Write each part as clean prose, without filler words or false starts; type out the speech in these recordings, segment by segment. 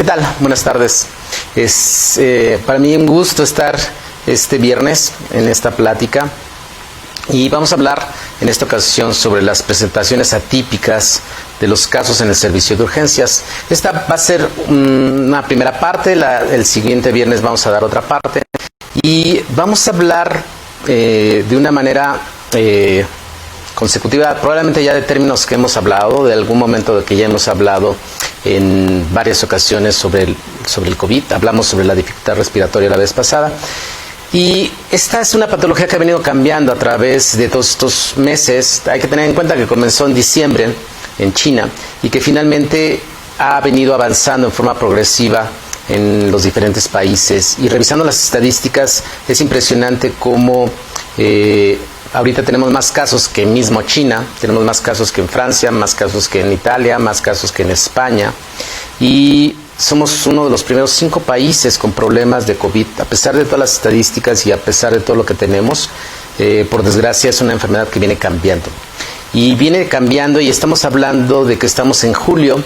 tal? Buenas tardes. Es para mí un gusto estar este viernes en esta plática y vamos a hablar en esta ocasión sobre las presentaciones atípicas de los casos en el servicio de urgencias. Esta va a ser una primera parte, el siguiente viernes vamos a dar otra parte y vamos a hablar de una manera consecutiva, probablemente ya de términos que hemos hablado, de algún momento de que ya hemos hablado en varias ocasiones sobre el COVID. Hablamos sobre la dificultad respiratoria la vez pasada. Y esta es una patología que ha venido cambiando a través de todos estos meses. Hay que tener en cuenta que comenzó en diciembre en China y que finalmente ha venido avanzando en forma progresiva en los diferentes países. Y revisando las estadísticas, es impresionante cómo ahorita tenemos más casos que mismo China, tenemos más casos que en Francia, más casos que en Italia, más casos que en España. Y somos uno de los primeros 5 países con problemas de COVID. A pesar de todas las estadísticas y a pesar de todo lo que tenemos, por desgracia es una enfermedad que viene cambiando. Y viene cambiando y estamos hablando de que estamos en julio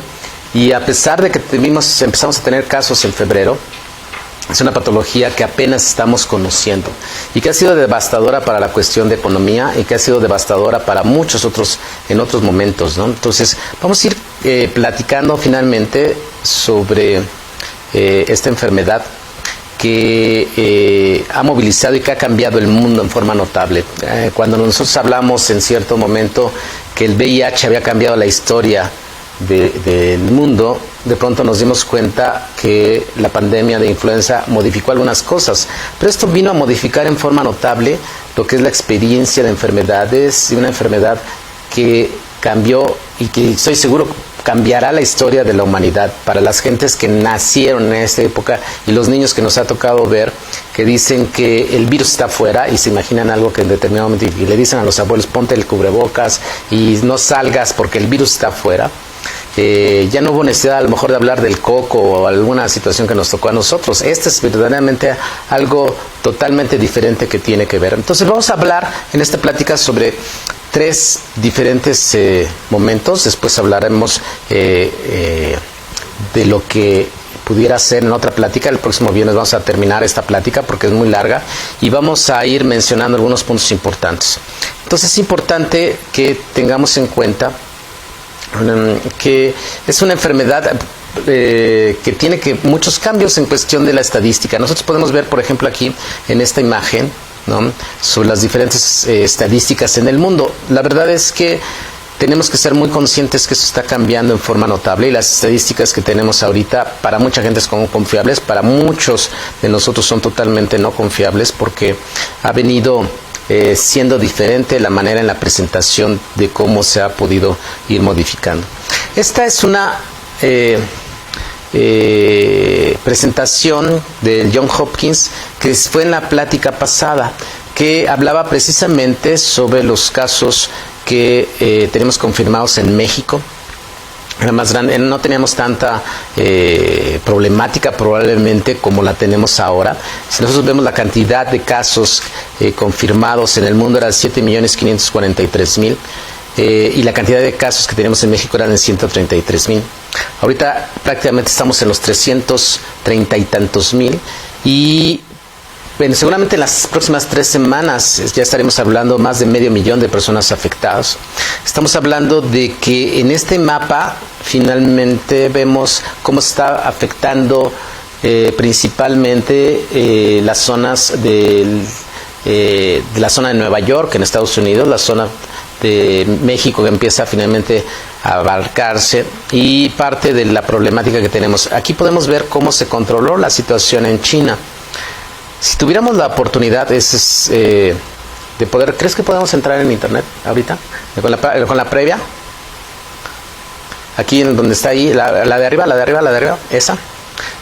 y a pesar de que empezamos a tener casos en febrero, es una patología que apenas estamos conociendo y que ha sido devastadora para la cuestión de economía y que ha sido devastadora para muchos otros en otros momentos, ¿no? Entonces, vamos a ir platicando finalmente sobre esta enfermedad que ha movilizado y que ha cambiado el mundo en forma notable. Cuando nosotros hablamos en cierto momento que el VIH había cambiado la historia del mundo, de pronto nos dimos cuenta que la pandemia de influenza modificó algunas cosas, pero esto vino a modificar en forma notable lo que es la experiencia de enfermedades, y una enfermedad que cambió y que estoy seguro cambiará la historia de la humanidad para las gentes que nacieron en esta época y los niños que nos ha tocado ver, que dicen que el virus está afuera y se imaginan algo que en determinado momento y le dicen a los abuelos ponte el cubrebocas y no salgas porque el virus está afuera. Ya no hubo necesidad a lo mejor de hablar del coco o alguna situación que nos tocó a nosotros. Este es verdaderamente algo totalmente diferente que tiene que ver. Entonces vamos a hablar en esta plática sobre 3 diferentes momentos. Después hablaremos de lo que pudiera ser en otra plática. El próximo viernes vamos a terminar esta plática porque es muy larga y vamos a ir mencionando algunos puntos importantes. Entonces es importante que tengamos en cuenta que es una enfermedad que tiene muchos cambios en cuestión de la estadística. Nosotros podemos ver, por ejemplo, aquí en esta imagen, ¿no?, sobre las diferentes estadísticas en el mundo. La verdad es que tenemos que ser muy conscientes que eso está cambiando en forma notable y las estadísticas que tenemos ahorita para mucha gente son confiables, para muchos de nosotros son totalmente no confiables porque ha venido siendo diferente la manera en la presentación de cómo se ha podido ir modificando. Esta es una presentación del Johns Hopkins que fue en la plática pasada, que hablaba precisamente sobre los casos que tenemos confirmados en México. Era más grande, no teníamos tanta problemática probablemente como la tenemos ahora. Si nosotros vemos la cantidad de casos confirmados en el mundo era 7.543.000 y la cantidad de casos que tenemos en México eran de 133.000. Ahorita prácticamente estamos en los 330 y tantos mil y bueno, seguramente en las próximas 3 semanas ya estaremos hablando más de 500.000 de personas afectadas. Estamos hablando de que en este mapa finalmente vemos cómo está afectando principalmente las zonas de la zona de Nueva York en Estados Unidos, la zona de México que empieza finalmente a abarcarse y parte de la problemática que tenemos. Aquí podemos ver cómo se controló la situación en China. Si tuviéramos la oportunidad de poder, ¿crees que podemos entrar en internet ahorita? Con la previa. Aquí en donde está ahí, la de arriba, esa.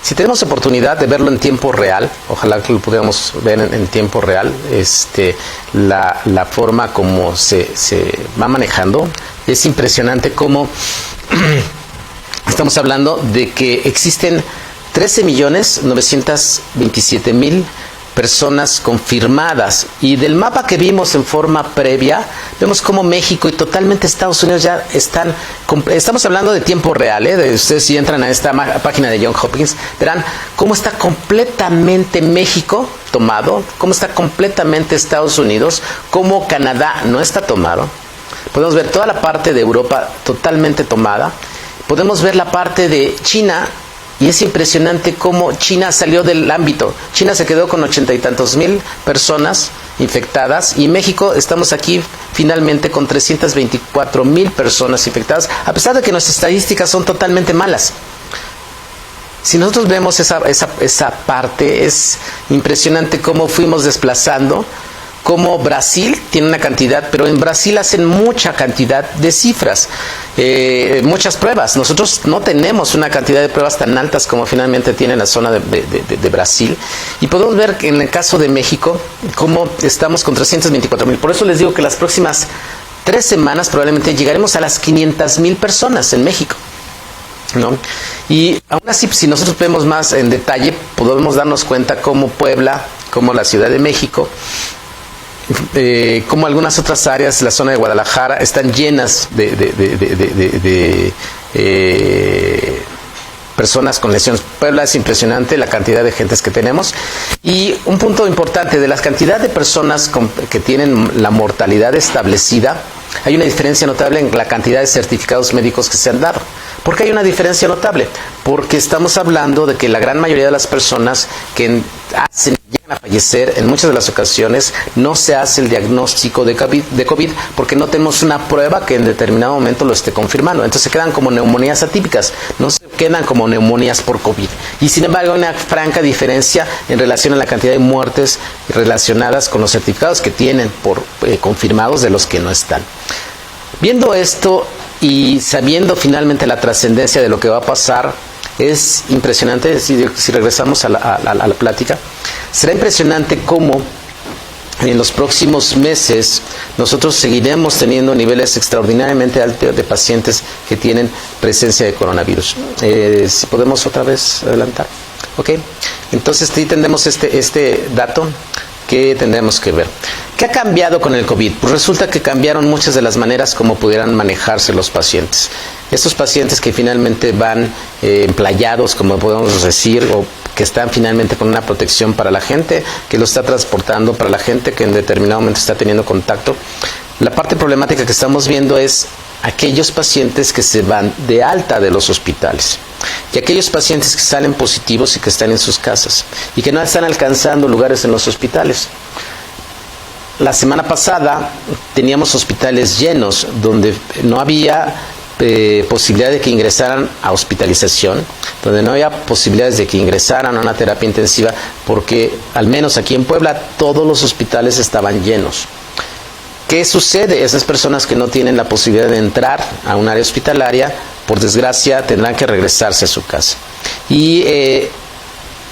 Si tenemos oportunidad de verlo en tiempo real, ojalá que lo pudiéramos ver en tiempo real, la forma como se va manejando, es impresionante cómo estamos hablando de que existen 13.927.000 personas confirmadas. Y del mapa que vimos en forma previa, vemos cómo México y totalmente Estados Unidos ya están, estamos hablando de tiempo real, ustedes si entran a esta página de Johns Hopkins, verán cómo está completamente México tomado, cómo está completamente Estados Unidos, cómo Canadá no está tomado. Podemos ver toda la parte de Europa totalmente tomada. Podemos ver la parte de China, y es impresionante cómo China salió del ámbito. China se quedó con 80 y tantos mil personas infectadas, y México estamos aquí finalmente con 324,000 personas infectadas, a pesar de que nuestras estadísticas son totalmente malas. Si nosotros vemos esa parte, es impresionante cómo fuimos desplazando, cómo Brasil tiene una cantidad, pero en Brasil hacen mucha cantidad de cifras, muchas pruebas. Nosotros no tenemos una cantidad de pruebas tan altas como finalmente tiene la zona de Brasil. Y podemos ver que en el caso de México, cómo estamos con 324,000. Por eso les digo que las próximas 3 semanas probablemente llegaremos a las 500,000 personas en México, ¿no? Y aún así, si nosotros vemos más en detalle, podemos darnos cuenta cómo Puebla, como la Ciudad de México, como algunas otras áreas, la zona de Guadalajara, están llenas de personas con lesiones. Puebla es impresionante la cantidad de gentes que tenemos. Y un punto importante, de la cantidad de personas que tienen la mortalidad establecida, hay una diferencia notable en la cantidad de certificados médicos que se han dado. ¿Por qué hay una diferencia notable? Porque estamos hablando de que la gran mayoría de las personas que llegan a fallecer, en muchas de las ocasiones no se hace el diagnóstico de COVID porque no tenemos una prueba que en determinado momento lo esté confirmando. Entonces se quedan como neumonías atípicas, no se quedan como neumonías por COVID. Y sin embargo hay una franca diferencia en relación a la cantidad de muertes relacionadas con los certificados que tienen por confirmados de los que no están. Viendo esto y sabiendo finalmente la trascendencia de lo que va a pasar, es impresionante. Si regresamos a la plática, será impresionante cómo en los próximos meses nosotros seguiremos teniendo niveles extraordinariamente altos de pacientes que tienen presencia de coronavirus. Si podemos otra vez adelantar. Ok, entonces tendremos este dato que tendremos que ver. ¿Qué ha cambiado con el COVID? Pues resulta que cambiaron muchas de las maneras como pudieran manejarse los pacientes. Estos pacientes que finalmente van emplayados, como podemos decir, o que están finalmente con una protección para la gente que lo está transportando, para la gente que en determinado momento está teniendo contacto. La parte problemática que estamos viendo es aquellos pacientes que se van de alta de los hospitales y aquellos pacientes que salen positivos y que están en sus casas y que no están alcanzando lugares en los hospitales. La semana pasada teníamos hospitales llenos donde no había posibilidad de que ingresaran a hospitalización, donde no había posibilidades de que ingresaran a una terapia intensiva, porque al menos aquí en Puebla todos los hospitales estaban llenos. ¿Qué sucede? Esas personas que no tienen la posibilidad de entrar a un área hospitalaria, por desgracia, tendrán que regresarse a su casa. Y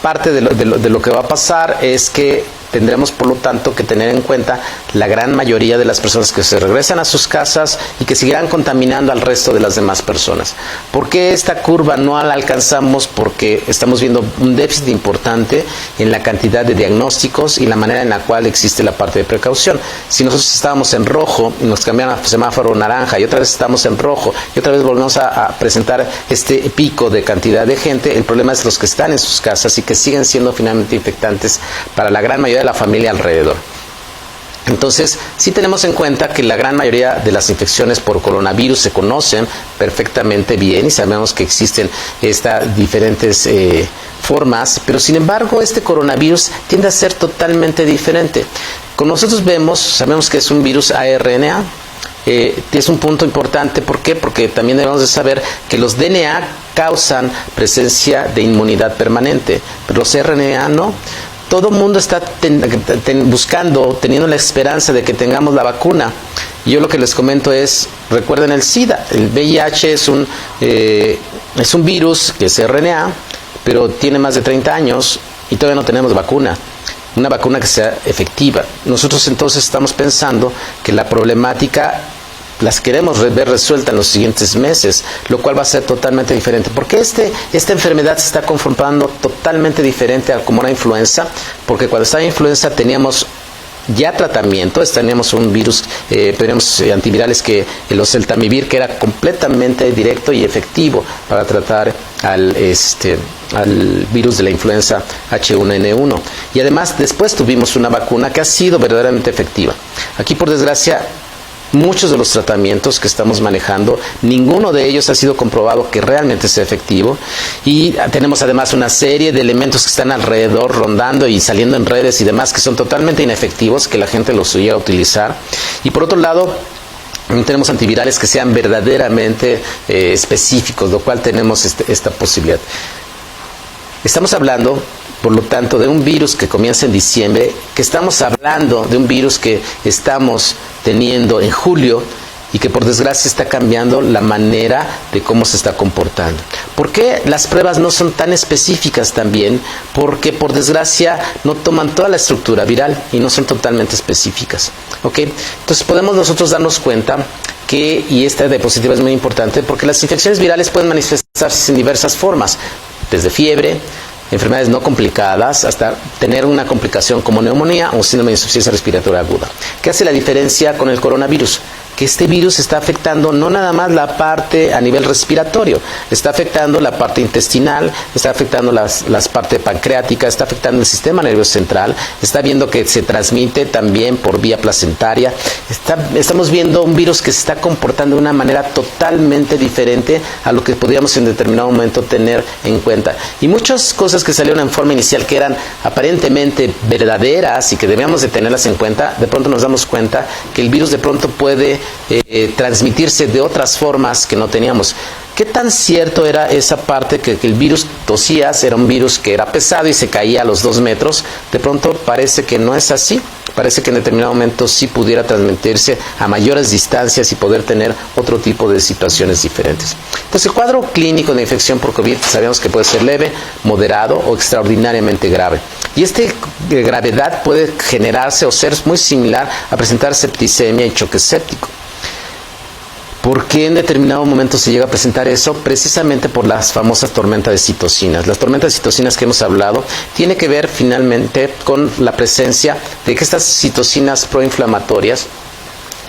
parte de lo que va a pasar es que tendremos, por lo tanto, que tener en cuenta la gran mayoría de las personas que se regresan a sus casas y que seguirán contaminando al resto de las demás personas. ¿Por qué esta curva no la alcanzamos? Porque estamos viendo un déficit importante en la cantidad de diagnósticos y la manera en la cual existe la parte de precaución. Si nosotros estábamos en rojo y nos cambiaron a semáforo naranja y otra vez estamos en rojo y otra vez volvemos a presentar este pico de cantidad de gente, el problema es los que están en sus casas y que siguen siendo finalmente infectantes para la gran mayoría de la familia alrededor. Entonces, sí tenemos en cuenta que la gran mayoría de las infecciones por coronavirus se conocen perfectamente bien y sabemos que existen estas diferentes formas, pero sin embargo este coronavirus tiende a ser totalmente diferente. Con nosotros sabemos que es un virus ARNA. Es un punto importante. ¿Por qué? Porque también debemos de saber que los DNA causan presencia de inmunidad permanente, pero los RNA no. Todo el mundo está teniendo la esperanza de que tengamos la vacuna. Y yo lo que les comento es, recuerden el SIDA. El VIH es un virus que es RNA, pero tiene más de 30 años y todavía no tenemos vacuna. Una vacuna que sea efectiva. Nosotros entonces estamos pensando que la problemática las queremos ver resueltas en los siguientes meses, lo cual va a ser totalmente diferente. Porque esta enfermedad se está confrontando totalmente diferente a como una influenza, porque cuando estaba influenza teníamos ya tratamiento, teníamos un virus, teníamos antivirales que los Celtamivir, que era completamente directo y efectivo para tratar al virus de la influenza H1N1. Y además después tuvimos una vacuna que ha sido verdaderamente efectiva. Aquí, por desgracia, muchos de los tratamientos que estamos manejando, ninguno de ellos ha sido comprobado que realmente sea efectivo, y tenemos además una serie de elementos que están alrededor rondando y saliendo en redes y demás que son totalmente inefectivos, que la gente los llega a utilizar. Y por otro lado, no tenemos antivirales que sean verdaderamente específicos, lo cual tenemos esta posibilidad. Estamos hablando, por lo tanto, de un virus que comienza en diciembre, que estamos hablando de un virus que estamos teniendo en julio y que por desgracia está cambiando la manera de cómo se está comportando. ¿Por qué las pruebas no son tan específicas también? Porque por desgracia no toman toda la estructura viral y no son totalmente específicas. ¿Ok? Entonces podemos nosotros darnos cuenta que, y esta diapositiva es muy importante, porque las infecciones virales pueden manifestarse en diversas formas, desde fiebre, enfermedades no complicadas, hasta tener una complicación como neumonía o síndrome de insuficiencia respiratoria aguda. ¿Qué hace la diferencia con el coronavirus? Que este virus está afectando no nada más la parte a nivel respiratorio, está afectando la parte intestinal, está afectando las partes pancreáticas, está afectando el sistema nervioso central, está viendo que se transmite también por vía placentaria. Estamos viendo un virus que se está comportando de una manera totalmente diferente a lo que podríamos en determinado momento tener en cuenta. Y muchas cosas que salieron en forma inicial que eran aparentemente verdaderas y que debíamos de tenerlas en cuenta, de pronto nos damos cuenta que el virus de pronto puede transmitirse de otras formas que no teníamos. ¿Qué tan cierto era esa parte que el virus tosías, era un virus que era pesado y se caía a los 2 metros? De pronto parece que no es así. Parece que en determinado momento sí pudiera transmitirse a mayores distancias y poder tener otro tipo de situaciones diferentes. Entonces, el cuadro clínico de infección por COVID sabemos que puede ser leve, moderado o extraordinariamente grave. Y esta gravedad puede generarse o ser muy similar a presentar septicemia y choque séptico. ¿Por qué en determinado momento se llega a presentar eso? Precisamente por las famosas tormentas de citocinas. Las tormentas de citocinas que hemos hablado tiene que ver finalmente con la presencia de que estas citocinas proinflamatorias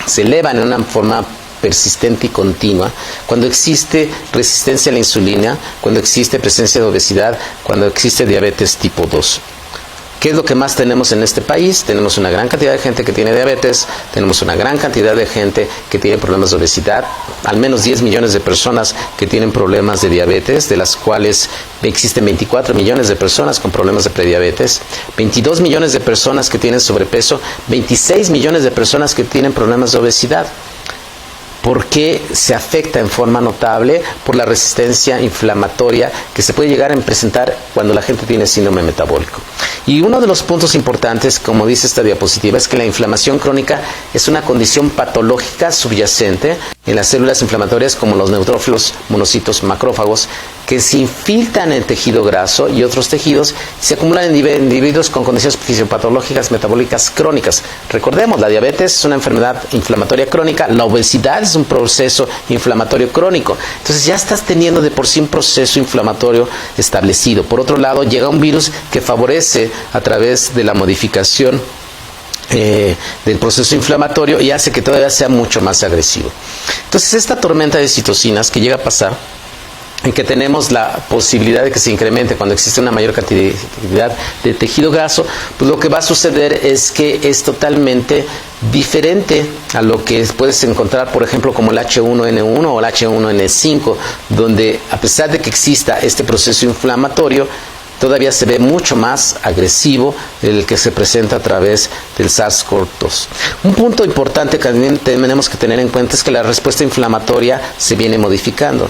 se elevan en una forma persistente y continua cuando existe resistencia a la insulina, cuando existe presencia de obesidad, cuando existe diabetes tipo 2. ¿Qué es lo que más tenemos en este país? Tenemos una gran cantidad de gente que tiene diabetes, tenemos una gran cantidad de gente que tiene problemas de obesidad, al menos 10 millones de personas que tienen problemas de diabetes, de las cuales existen 24 millones de personas con problemas de prediabetes, 22 millones de personas que tienen sobrepeso, 26 millones de personas que tienen problemas de obesidad. ¿Por qué se afecta en forma notable? Por la resistencia inflamatoria que se puede llegar a presentar cuando la gente tiene síndrome metabólico. Y uno de los puntos importantes, como dice esta diapositiva, es que la inflamación crónica es una condición patológica subyacente en las células inflamatorias como los neutrófilos, monocitos, macrófagos, que se infiltran en el tejido graso y otros tejidos y se acumulan en individuos con condiciones fisiopatológicas metabólicas crónicas. Recordemos, la diabetes es una enfermedad inflamatoria crónica, la obesidad es un proceso inflamatorio crónico. Entonces ya estás teniendo de por sí un proceso inflamatorio establecido. Por otro lado, llega un virus que favorece a través de la modificación del proceso inflamatorio y hace que todavía sea mucho más agresivo. Entonces esta tormenta de citocinas que llega a pasar, en que tenemos la posibilidad de que se incremente cuando existe una mayor cantidad de tejido graso, pues lo que va a suceder es que es totalmente diferente a lo que puedes encontrar, por ejemplo, como el H1N1 o el H1N5, donde a pesar de que exista este proceso inflamatorio, todavía se ve mucho más agresivo el que se presenta a través del SARS-CoV-2. Un punto importante que también tenemos que tener en cuenta es que la respuesta inflamatoria se viene modificando.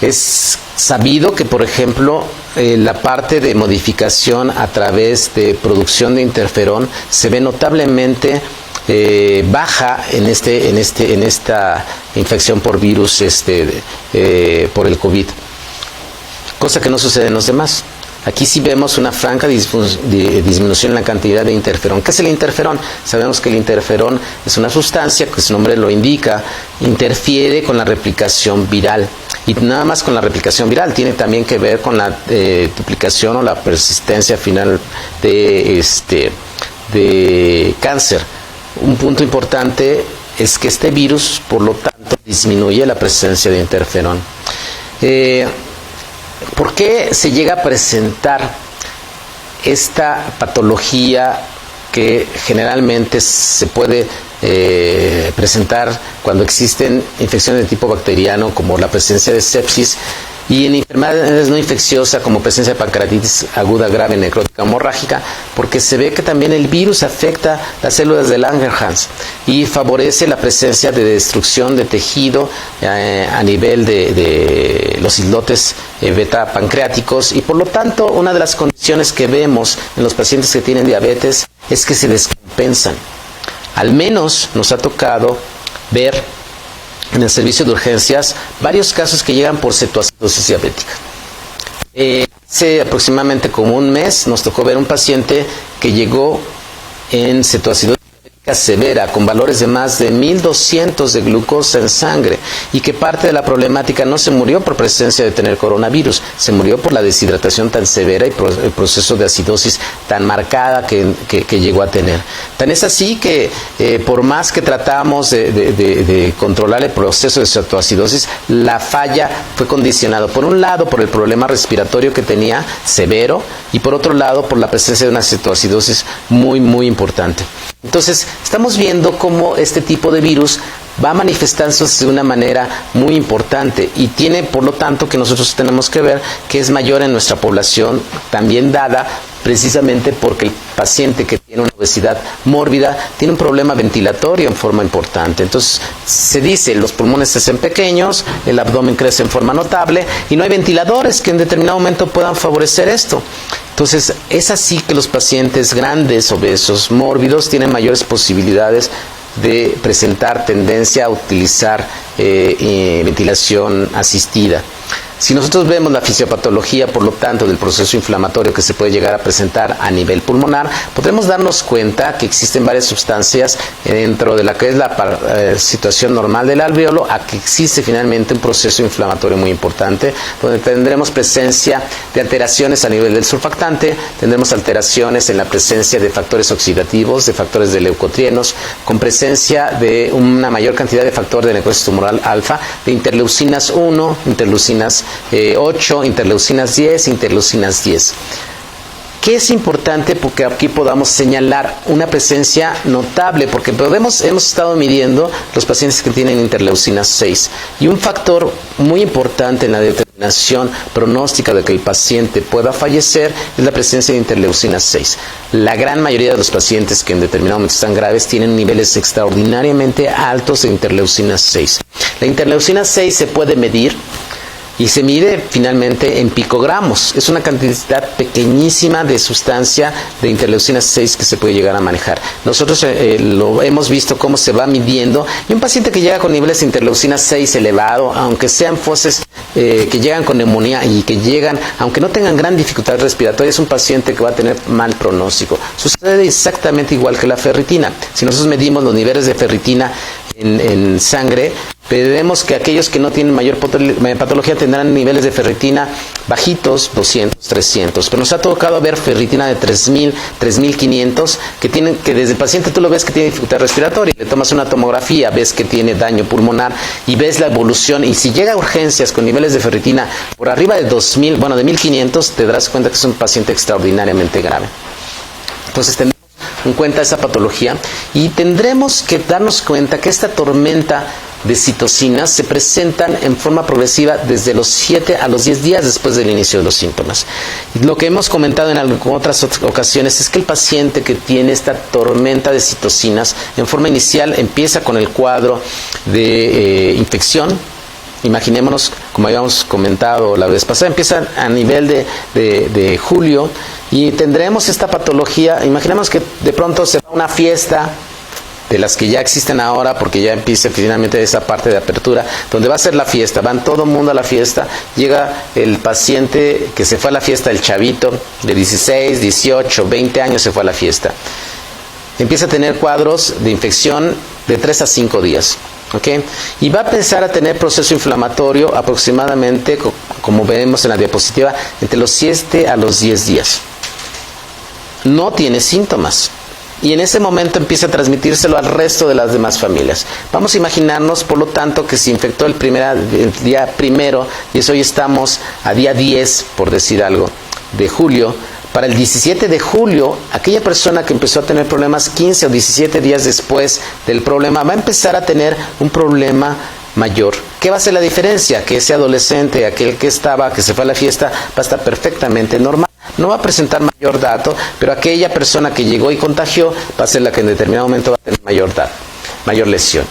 Es sabido que, por ejemplo, la parte de modificación a través de producción de interferón se ve notablemente baja en esta infección por virus por el COVID, cosa que no sucede en los demás. Aquí sí vemos una franca disminución en la cantidad de interferón. ¿Qué es el interferón? Sabemos que el interferón es una sustancia que su nombre lo indica, interfiere con la replicación viral. Y nada más con la replicación viral, tiene también que ver con la duplicación o la persistencia final de cáncer. Un punto importante es que este virus, por lo tanto, disminuye la presencia de interferón. ¿Por qué se llega a presentar esta patología que generalmente se puede presentar cuando existen infecciones de tipo bacteriano, como la presencia de sepsis, y en enfermedades no infecciosas como presencia de pancreatitis aguda grave necrótica hemorrágica? Porque se ve que también el virus afecta las células de Langerhans y favorece la presencia de destrucción de tejido a nivel de los islotes beta pancreáticos, y por lo tanto una de las condiciones que vemos en los pacientes que tienen diabetes es que se descompensan. Al menos nos ha tocado ver en el servicio de urgencias varios casos que llegan por cetoacidosis diabética. Hace aproximadamente como un mes nos tocó ver un paciente que llegó en cetoacidosis severa, con valores de más de 1200 de glucosa en sangre, y que parte de la problemática no se murió por presencia de tener coronavirus, se murió por la deshidratación tan severa y el proceso de acidosis tan marcada que llegó a tener. Tan es así que por más que tratamos de controlar el proceso de cetoacidosis, la falla fue condicionado por un lado por el problema respiratorio que tenía severo, y por otro lado por la presencia de una cetoacidosis muy muy importante. Entonces, estamos viendo cómo este tipo de virus va manifestándose de una manera muy importante, y tiene, por lo tanto, que nosotros tenemos que ver que es mayor en nuestra población, también dada precisamente porque el paciente que tiene una obesidad mórbida tiene un problema ventilatorio en forma importante. Entonces, se dice, los pulmones se hacen pequeños, el abdomen crece en forma notable, y no hay ventiladores que en determinado momento puedan favorecer esto. Entonces, es así que los pacientes grandes, obesos, mórbidos, tienen mayores posibilidades de presentar tendencia a utilizar ventilación asistida. Si nosotros vemos la fisiopatología, por lo tanto, del proceso inflamatorio que se puede llegar a presentar a nivel pulmonar, podremos darnos cuenta que existen varias sustancias dentro de la que es la situación normal del alveolo, a que existe finalmente un proceso inflamatorio muy importante, donde tendremos presencia de alteraciones a nivel del surfactante, tendremos alteraciones en la presencia de factores oxidativos, de factores de leucotrienos, con presencia de una mayor cantidad de factor de necrosis tumoral alfa, de interleucinas 1, interleucinas 8, interleucinas 10, interleucinas 10. ¿Qué es importante? Porque aquí podamos señalar una presencia notable, porque hemos estado midiendo los pacientes que tienen interleucinas 6, y un factor muy importante en la determinación pronóstica de que el paciente pueda fallecer es la presencia de interleucinas 6. La gran mayoría de los pacientes que en determinado momento están graves tienen niveles extraordinariamente altos de interleucinas 6. La interleucina 6 se puede medir y se mide finalmente en picogramos. Es una cantidad pequeñísima de sustancia de interleucina 6 que se puede llegar a manejar. Nosotros lo hemos visto cómo se va midiendo, y un paciente que llega con niveles de interleucina 6 elevado, aunque sean foses que llegan con neumonía y que llegan, aunque no tengan gran dificultad respiratoria, es un paciente que va a tener mal pronóstico. Sucede exactamente igual que la ferritina. Si nosotros medimos los niveles de ferritina en sangre, vemos que aquellos que no tienen mayor patología tendrán niveles de ferritina bajitos, 200, 300. Pero nos ha tocado ver ferritina de 3000, 3500, que desde el paciente tú lo ves que tiene dificultad respiratoria, le tomas una tomografía, ves que tiene daño pulmonar y ves la evolución, y si llega a urgencias con niveles de ferritina por arriba de 2000, bueno, de 1500, te darás cuenta que es un paciente extraordinariamente grave. Entonces tendremos en cuenta esa patología, y tendremos que darnos cuenta que esta tormenta de citocinas se presentan en forma progresiva desde los 7 a los 10 días después del inicio de los síntomas. Lo que hemos comentado en otras ocasiones es que el paciente que tiene esta tormenta de citocinas en forma inicial empieza con el cuadro de infección. Imaginémonos, como habíamos comentado la vez pasada, empieza a nivel de julio, y tendremos esta patología. Imaginemos que de pronto se va a una fiesta de las que ya existen ahora, porque ya empieza finalmente esa parte de apertura, donde va a ser la fiesta, van todo el mundo a la fiesta, llega el paciente que se fue a la fiesta, el chavito de 16, 18, 20 años se fue a la fiesta. Empieza a tener cuadros de infección de 3 a 5 días. ¿Okay? Y va a empezar a tener proceso inflamatorio aproximadamente, como vemos en la diapositiva, entre los 7 a los 10 días. No tiene síntomas. Y en ese momento empieza a transmitírselo al resto de las demás familias. Vamos a imaginarnos, por lo tanto, que se infectó el día primero, y eso hoy estamos a día 10, por decir algo, de julio. Para el 17 de julio, aquella persona que empezó a tener problemas 15 o 17 días después del problema, va a empezar a tener un problema mayor. ¿Qué va a ser la diferencia? Que ese adolescente, aquel que se fue a la fiesta, va a estar perfectamente normal. No va a presentar mayor dato, pero aquella persona que llegó y contagió va a ser la que en determinado momento va a tener mayor lesión.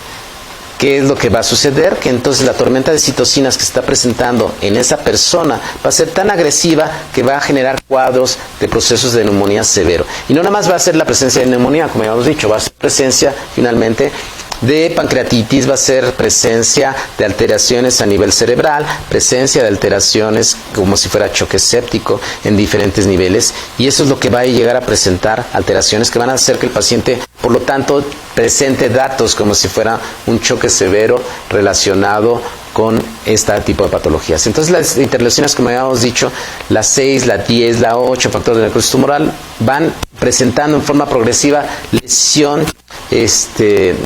¿Qué es lo que va a suceder? Que entonces la tormenta de citocinas que se está presentando en esa persona va a ser tan agresiva que va a generar cuadros de procesos de neumonía severo. Y no nada más va a ser la presencia de neumonía, como ya hemos dicho, va a ser presencia finalmente de pancreatitis, va a ser presencia de alteraciones a nivel cerebral, presencia de alteraciones como si fuera choque séptico en diferentes niveles, y eso es lo que va a llegar a presentar alteraciones que van a hacer que el paciente, por lo tanto, presente datos como si fuera un choque severo relacionado con este tipo de patologías. Entonces las interleucinas, como ya hemos dicho, la 6, la 10, la 8, factores de necrosis tumoral, van presentando en forma progresiva lesión,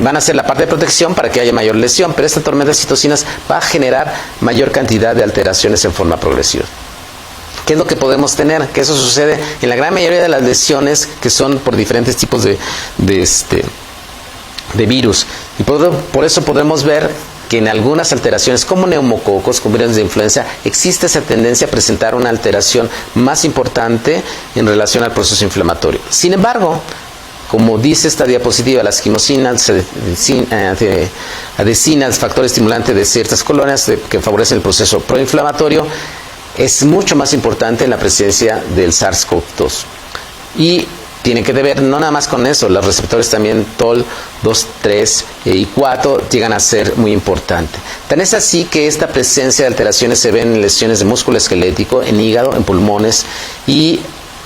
van a ser la parte de protección para que haya mayor lesión, pero esta tormenta de citocinas va a generar mayor cantidad de alteraciones en forma progresiva. ¿Qué es lo que podemos tener? Que eso sucede en la gran mayoría de las lesiones que son por diferentes tipos de virus. Y por eso podemos ver que en algunas alteraciones como neumococos, como virus de influenza, existe esa tendencia a presentar una alteración más importante en relación al proceso inflamatorio. Sin embargo, como dice esta diapositiva, las quimosinas, adhesinas, factor estimulante de ciertas colonias que favorecen el proceso proinflamatorio, es mucho más importante en la presencia del SARS-CoV-2. Y tiene que ver no nada más con eso, los receptores también TOL 2, 3 y 4 llegan a ser muy importantes. Tan es así que esta presencia de alteraciones se ven en lesiones de músculo esquelético, en hígado, en pulmones, y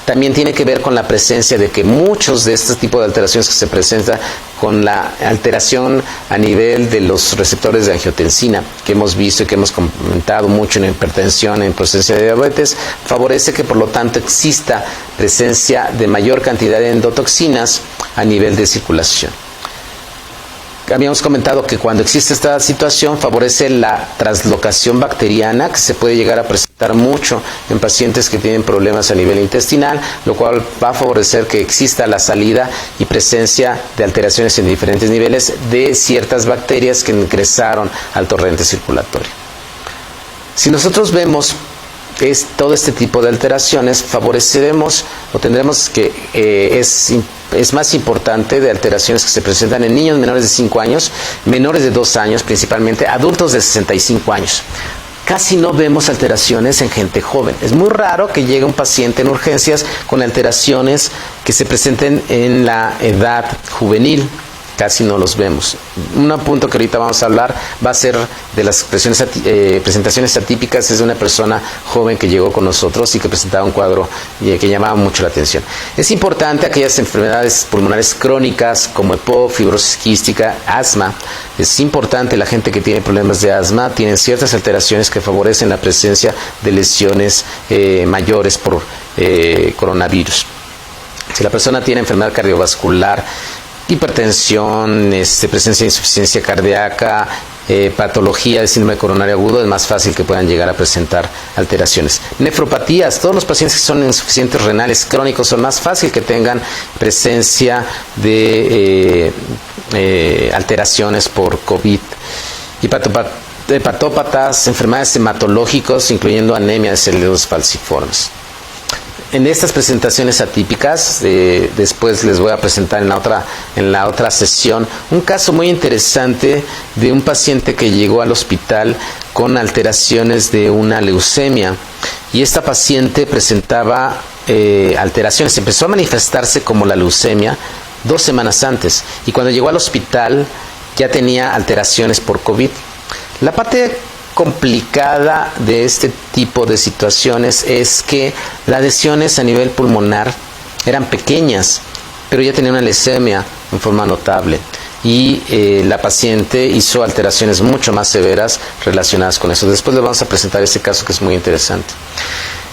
también tiene que ver con la presencia de que muchos de estos tipos de alteraciones que se presentan con la alteración a nivel de los receptores de angiotensina que hemos visto y que hemos comentado mucho en hipertensión, en presencia de diabetes, favorece que por lo tanto exista presencia de mayor cantidad de endotoxinas a nivel de circulación. Habíamos comentado que cuando existe esta situación favorece la translocación bacteriana, que se puede llegar a presentar mucho en pacientes que tienen problemas a nivel intestinal, lo cual va a favorecer que exista la salida y presencia de alteraciones en diferentes niveles de ciertas bacterias que ingresaron al torrente circulatorio. Si nosotros vemos todo este tipo de alteraciones, favoreceremos o tendremos que es más importante de alteraciones que se presentan en niños menores de 5 años, menores de 2 años principalmente, adultos de 65 años. Casi no vemos alteraciones en gente joven. Es muy raro que llegue un paciente en urgencias con alteraciones que se presenten en la edad juvenil. Casi no los vemos. Un punto que ahorita vamos a hablar va a ser de las presentaciones atípicas. Es de una persona joven que llegó con nosotros y que presentaba un cuadro que llamaba mucho la atención. Es importante aquellas enfermedades pulmonares crónicas como EPOC, fibrosis quística, asma. Es importante la gente que tiene problemas de asma, tienen ciertas alteraciones que favorecen la presencia de lesiones mayores por coronavirus. Si la persona tiene enfermedad cardiovascular, hipertensión, presencia de insuficiencia cardíaca, patología de síndrome coronario agudo, es más fácil que puedan llegar a presentar alteraciones. Nefropatías, todos los pacientes que son insuficientes renales crónicos son más fácil que tengan presencia de alteraciones por COVID. Hepatópatas, enfermedades hematológicas, incluyendo anemia de células falciformes. En estas presentaciones atípicas, después les voy a presentar en la otra sesión, un caso muy interesante de un paciente que llegó al hospital con alteraciones de una leucemia. Y esta paciente presentaba alteraciones, empezó a manifestarse como la leucemia 2 semanas antes, y cuando llegó al hospital ya tenía alteraciones por COVID. La parte complicada de este tipo de situaciones es que las lesiones a nivel pulmonar eran pequeñas, pero ya tenía una leucemia en forma notable. Y la paciente hizo alteraciones mucho más severas relacionadas con eso. Después le vamos a presentar este caso que es muy interesante.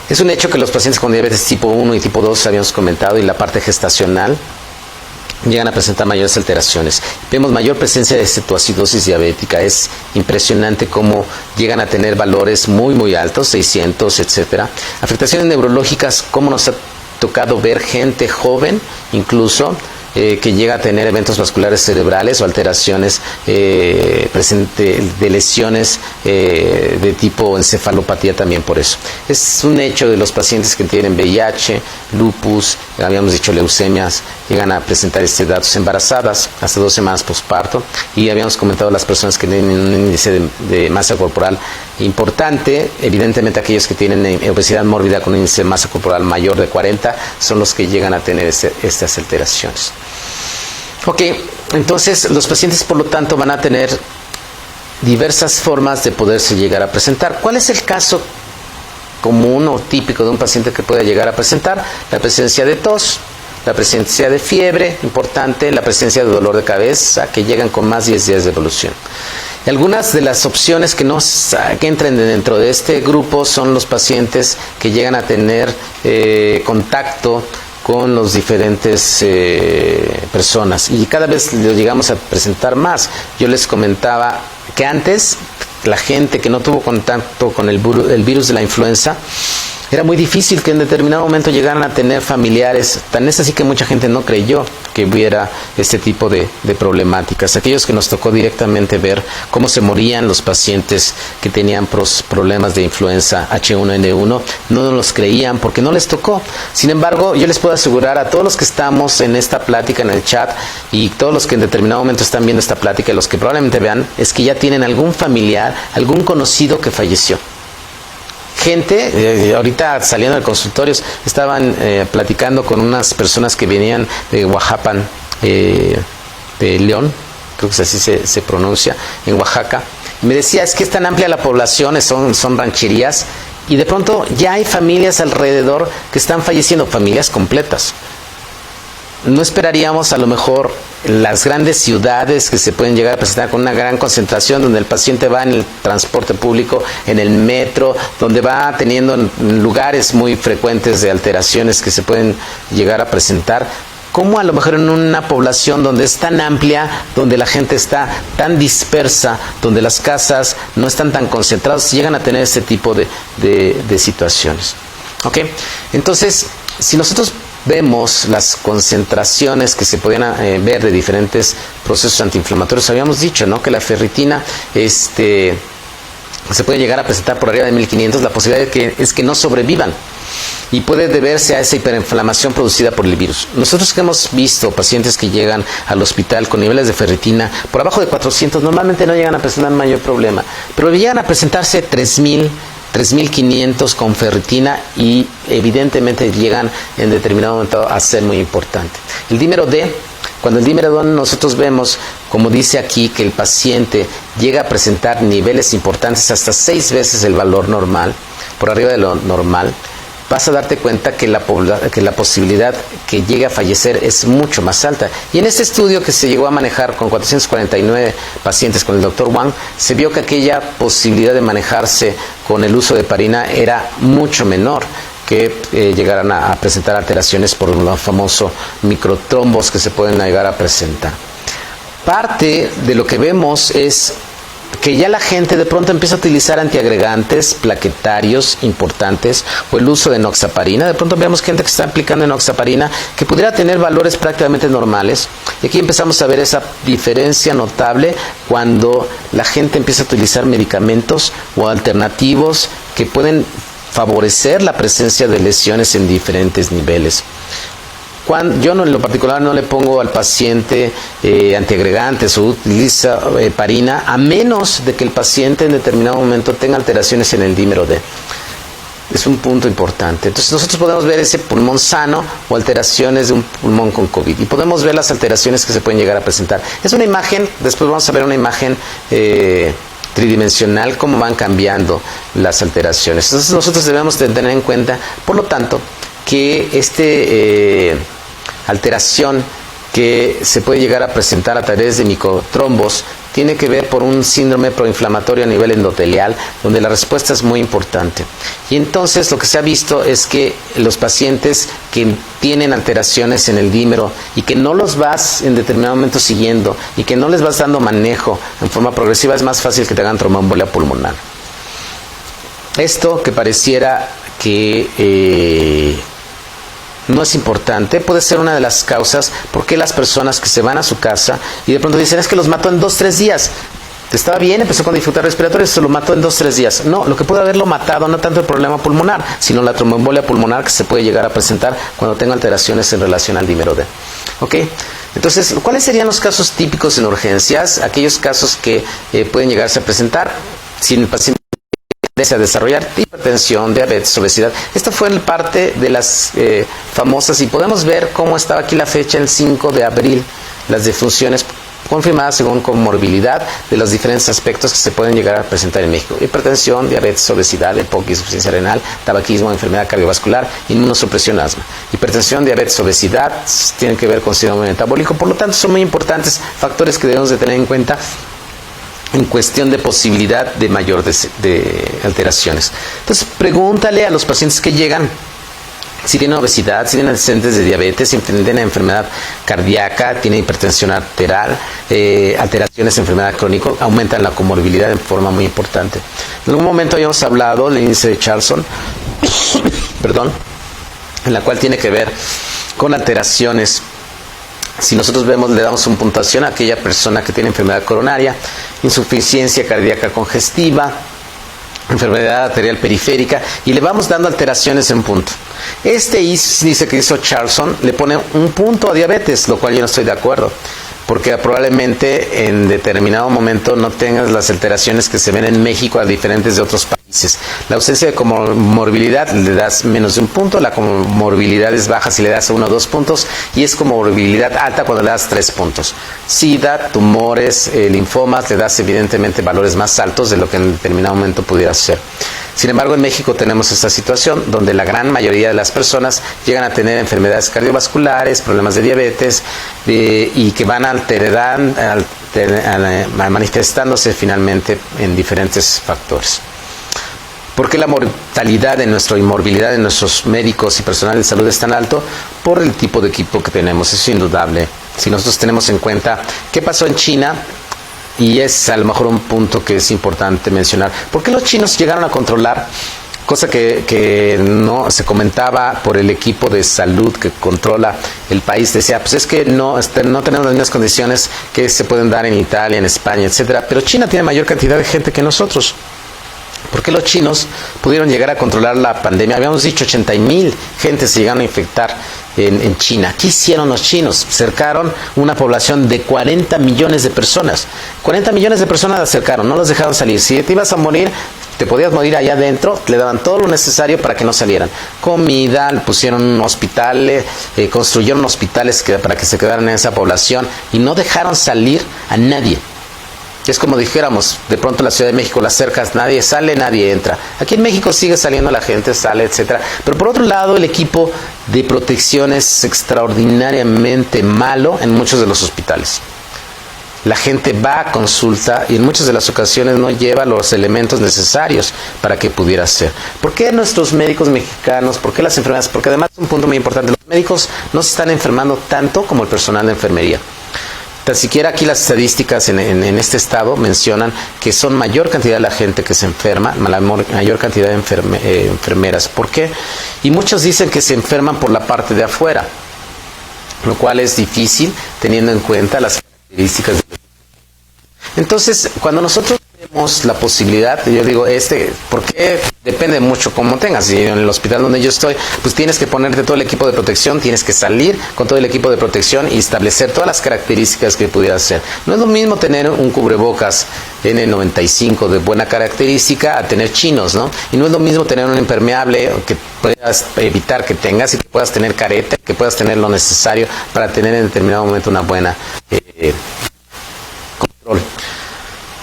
Es un hecho que los pacientes con diabetes tipo 1 y tipo 2 habíamos comentado, y la parte gestacional llegan a presentar mayores alteraciones. Vemos mayor presencia de cetoacidosis diabética. Es impresionante cómo llegan a tener valores muy altos, 600, etcétera. Afectaciones neurológicas, como nos ha tocado ver gente joven, incluso, que llega a tener eventos vasculares cerebrales o alteraciones de lesiones de tipo encefalopatía también por eso. Es un hecho de los pacientes que tienen VIH, lupus, habíamos dicho leucemias, llegan a presentar datos embarazadas hasta 2 semanas posparto, y habíamos comentado las personas que tienen un índice de masa corporal importante. Evidentemente aquellos que tienen obesidad mórbida con un índice de masa corporal mayor de 40 son los que llegan a tener estas alteraciones. Ok, entonces los pacientes por lo tanto van a tener diversas formas de poderse llegar a presentar. ¿Cuál es el caso común o típico de un paciente que pueda llegar a presentar? La presencia de tos, la presencia de fiebre, importante, la presencia de dolor de cabeza, que llegan con más de 10 días de evolución. Y algunas de las opciones que entren dentro de este grupo son los pacientes que llegan a tener contacto con los diferentes personas, y cada vez lo llegamos a presentar más. Yo les comentaba que antes la gente que no tuvo contacto con el virus de la influenza, era muy difícil que en determinado momento llegaran a tener familiares. Tan es así que mucha gente no creyó que hubiera este tipo de problemáticas. Aquellos que nos tocó directamente ver cómo se morían los pacientes que tenían problemas de influenza H1N1, no nos los creían porque no les tocó. Sin embargo, yo les puedo asegurar a todos los que estamos en esta plática en el chat, y todos los que en determinado momento están viendo esta plática, y los que probablemente vean, es que ya tienen algún familiar, algún conocido que falleció. Gente, ahorita saliendo de consultorios, estaban platicando con unas personas que venían de Oaxaca, de León, creo que así se pronuncia, en Oaxaca. Y me decía, es que es tan amplia la población, son rancherías, y de pronto ya hay familias alrededor que están falleciendo, familias completas. No esperaríamos a lo mejor las grandes ciudades que se pueden llegar a presentar con una gran concentración, donde el paciente va en el transporte público, en el metro, donde va teniendo lugares muy frecuentes de alteraciones que se pueden llegar a presentar, como a lo mejor en una población donde es tan amplia, donde la gente está tan dispersa, donde las casas no están tan concentradas, llegan a tener ese tipo de situaciones. ¿Ok? Entonces, si nosotros vemos las concentraciones que se podían ver de diferentes procesos antiinflamatorios, habíamos dicho, ¿no?, que la ferritina se puede llegar a presentar por arriba de 1500, la posibilidad es que no sobrevivan, y puede deberse a esa hiperinflamación producida por el virus. Nosotros que hemos visto pacientes que llegan al hospital con niveles de ferritina por abajo de 400, normalmente no llegan a presentar mayor problema, pero llegan a presentarse 3000, 3500 con ferritina, y evidentemente llegan en determinado momento a ser muy importante. El dímero D, cuando el dímero D nosotros vemos, como dice aquí, que el paciente llega a presentar niveles importantes, hasta 6 veces el valor normal, por arriba de lo normal, vas a darte cuenta que la posibilidad que llegue a fallecer es mucho más alta. Y en este estudio que se llegó a manejar con 449 pacientes con el Dr. Wang, se vio que aquella posibilidad de manejarse con el uso de heparina era mucho menor, que llegaran a presentar alteraciones por los famosos microtrombos que se pueden llegar a presentar. Parte de lo que vemos es que ya la gente de pronto empieza a utilizar antiagregantes plaquetarios importantes, o el uso de enoxaparina. De pronto vemos gente que está aplicando enoxaparina que pudiera tener valores prácticamente normales, y aquí empezamos a ver esa diferencia notable cuando la gente empieza a utilizar medicamentos o alternativos que pueden favorecer la presencia de lesiones en diferentes niveles. Yo en lo particular no le pongo al paciente antiagregantes o utiliza heparina, a menos de que el paciente en determinado momento tenga alteraciones en el dímero D. Es un punto importante. Entonces nosotros podemos ver ese pulmón sano o alteraciones de un pulmón con COVID. Y podemos ver las alteraciones que se pueden llegar a presentar. Es una imagen, después vamos a ver una imagen tridimensional, cómo van cambiando las alteraciones. Entonces nosotros debemos de tener en cuenta, por lo tanto, que alteración que se puede llegar a presentar a través de microtrombos tiene que ver por un síndrome proinflamatorio a nivel endotelial, donde la respuesta es muy importante. Y entonces lo que se ha visto es que los pacientes que tienen alteraciones en el dímero y que no los vas en determinado momento siguiendo y que no les vas dando manejo en forma progresiva, es más fácil que te hagan tromboembolia pulmonar. Esto que pareciera que no es importante, puede ser una de las causas por qué las personas que se van a su casa y de pronto dicen, es que los mató en 2-3 días. Estaba bien, empezó con dificultad respiratoria y se lo mató en 2-3 días. No, lo que puede haberlo matado no tanto el problema pulmonar, sino la tromboembolia pulmonar que se puede llegar a presentar cuando tenga alteraciones en relación al dímero D. ¿Ok? Entonces, ¿cuáles serían los casos típicos en urgencias? Aquellos casos que pueden llegarse a presentar si el paciente a desarrollar hipertensión, diabetes, obesidad. Esta fue parte de las famosas, y podemos ver cómo estaba aquí la fecha, el 5 de abril, las defunciones confirmadas según comorbilidad de los diferentes aspectos que se pueden llegar a presentar en México: hipertensión, diabetes, obesidad, EPOC, insuficiencia renal, tabaquismo, enfermedad cardiovascular, inmunosupresión, asma. Hipertensión, diabetes, obesidad tienen que ver con síndrome metabólico, por lo tanto son muy importantes factores que debemos de tener en cuenta en cuestión de posibilidad de mayor de alteraciones. Entonces, pregúntale a los pacientes que llegan si tienen obesidad, si tienen antecedentes de diabetes, si tienen enfermedad cardíaca, tienen hipertensión arterial, alteraciones de enfermedad crónica, aumentan la comorbilidad de forma muy importante. En algún momento habíamos hablado del índice de Charlson, perdón, en la cual tiene que ver con alteraciones. Si nosotros vemos, le damos una puntuación a aquella persona que tiene enfermedad coronaria, insuficiencia cardíaca congestiva, enfermedad arterial periférica, y le vamos dando alteraciones en punto. Este índice que hizo Charlson le pone un punto a diabetes, lo cual yo no estoy de acuerdo, porque probablemente en determinado momento no tengas las alteraciones que se ven en México a diferentes de otros países. La ausencia de comorbilidad le das menos de un punto, la comorbilidad es baja si le das 1 o 2 puntos, y es comorbilidad alta cuando le das 3 puntos. SIDA, tumores, linfomas, le das evidentemente valores más altos de lo que en determinado momento pudiera ser. Sin embargo, en México tenemos esta situación donde la gran mayoría de las personas llegan a tener enfermedades cardiovasculares, problemas de diabetes, y que van manifestándose finalmente en diferentes factores. ¿Por qué la mortalidad y morbilidad de nuestros médicos y personal de salud es tan alto? Por el tipo de equipo que tenemos, eso es indudable. Si nosotros tenemos en cuenta qué pasó en China, y es a lo mejor un punto que es importante mencionar, ¿por qué los chinos llegaron a controlar? Cosa que no se comentaba por el equipo de salud que controla el país. Decía, pues es que no tenemos las mismas condiciones que se pueden dar en Italia, en España, etcétera. Pero China tiene mayor cantidad de gente que nosotros. ¿Por qué los chinos pudieron llegar a controlar la pandemia? Habíamos dicho 80,000 gentes se llegaron a infectar en China. ¿Qué hicieron los chinos? Cercaron una población de 40 millones de personas. 40 millones de personas la cercaron, no los dejaron salir. Si te ibas a morir, te podías morir allá adentro, le daban todo lo necesario para que no salieran. Comida, le pusieron hospitales, construyeron hospitales para que se quedaran en esa población y no dejaron salir a nadie. Es como dijéramos, de pronto en la Ciudad de México las cercas, nadie sale, nadie entra. Aquí en México sigue saliendo la gente, sale, etcétera. Pero por otro lado, el equipo de protección es extraordinariamente malo en muchos de los hospitales. La gente va a consulta y en muchas de las ocasiones no lleva los elementos necesarios para que pudiera ser. ¿Por qué nuestros médicos mexicanos? ¿Por qué las enfermeras? Porque además es un punto muy importante. Los médicos no se están enfermando tanto como el personal de enfermería. Tan siquiera aquí las estadísticas en este estado mencionan que son mayor cantidad de la gente que se enferma, la mayor cantidad de enfermeras. ¿Por qué? Y muchos dicen que se enferman por la parte de afuera, lo cual es difícil teniendo en cuenta las características. Entonces, cuando nosotros tenemos la posibilidad, yo digo, ¿por qué Depende mucho cómo tengas. Y en el hospital donde yo estoy, pues tienes que ponerte todo el equipo de protección, tienes que salir con todo el equipo de protección y establecer todas las características que pudieras hacer. No es lo mismo tener un cubrebocas N95 de buena característica a tener chinos, ¿no? Y no es lo mismo tener un impermeable que puedas evitar que tengas y que puedas tener careta, que puedas tener lo necesario para tener en determinado momento una buena control.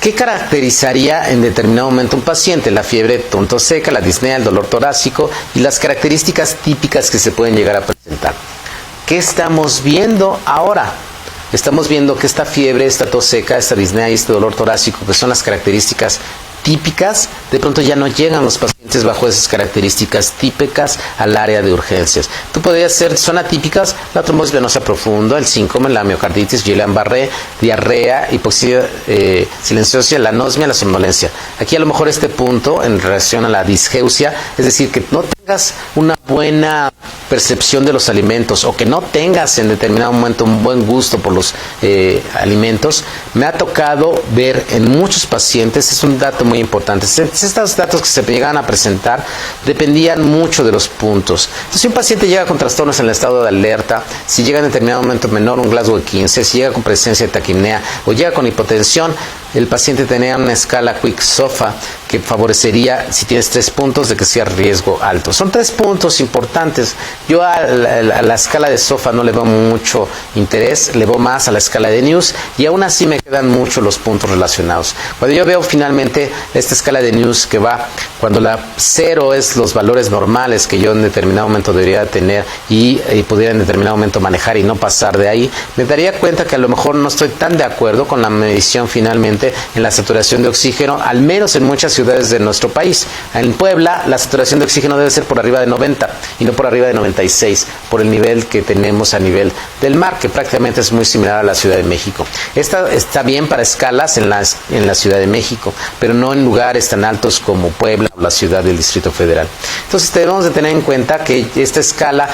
¿Qué caracterizaría en determinado momento un paciente? La fiebre tos seca, la disnea, el dolor torácico y las características típicas que se pueden llegar a presentar. ¿Qué estamos viendo ahora? Estamos viendo que esta fiebre, esta tos seca, esta disnea y este dolor torácico, que son las características típicas, de pronto ya no llegan los pacientes bajo esas características típicas al área de urgencias. Tú podrías ser, son atípicas, la trombosis venosa profunda, el síncome, la miocarditis, Guillain-Barré, diarrea, hipoxia silenciosa, la anosmia, la somnolencia. Aquí a lo mejor este punto en relación a la disgeusia, es decir, que no tengas una buena percepción de los alimentos o que no tengas en determinado momento un buen gusto por los alimentos, me ha tocado ver en muchos pacientes, es un dato muy importante. Estos datos que se llegan a presentar dependían mucho de los puntos. Entonces, si un paciente llega con trastornos en el estado de alerta, si llega en determinado momento menor, un Glasgow de 15, si llega con presencia de taquipnea o llega con hipotensión, el paciente tenía una escala Quick-SOFA que favorecería, si tienes 3 puntos, de que sea riesgo alto. Son 3 puntos importantes. Yo a la escala de SOFA no le veo mucho interés, le veo más a la escala de News y aún así me quedan mucho los puntos relacionados. Cuando yo veo finalmente esta escala de News que va, cuando la 0 es los valores normales que yo en determinado momento debería tener y pudiera en determinado momento manejar y no pasar de ahí, me daría cuenta que a lo mejor no estoy tan de acuerdo con la medición finalmente en la saturación de oxígeno, al menos en muchas ciudades de nuestro país. En Puebla la saturación de oxígeno debe ser por arriba de 90 y no por arriba de 96, por el nivel que tenemos a nivel del mar, que prácticamente es muy similar a la Ciudad de México. Esta está bien para escalas en la Ciudad de México, pero no en lugares tan altos como Puebla o la ciudad del Distrito Federal. Entonces debemos de tener en cuenta que esta escala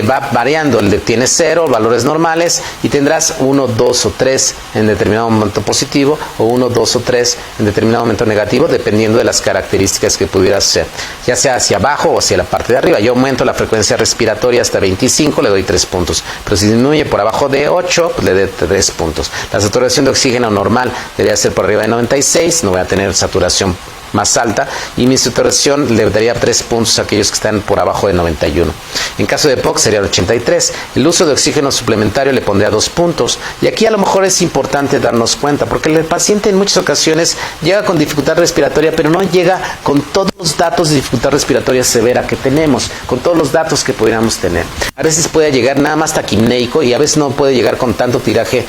va variando. Tiene 0, valores normales, y tendrás 1, 2 o 3 en determinado momento positivo, o 1, 2 o 3 en determinado momento negativo, dependiendo de las características que pudieras ser, ya sea hacia abajo o hacia la parte de arriba. Yo aumento la frecuencia respiratoria hasta 25, le doy 3 puntos, pero si disminuye por abajo de 8, pues le doy 3 puntos. La saturación de oxígeno normal debería ser por arriba de 96, no voy a tener saturación más alta, y mi saturación le daría 3 puntos a aquellos que están por abajo de 91. En caso de POC sería 83. El uso de oxígeno suplementario le pondría 2 puntos. Y aquí a lo mejor es importante darnos cuenta, porque el paciente en muchas ocasiones llega con dificultad respiratoria, pero no llega con todos los datos de dificultad respiratoria severa que tenemos, con todos los datos que pudiéramos tener. A veces puede llegar nada más taquipneico y a veces no puede llegar con tanto tiraje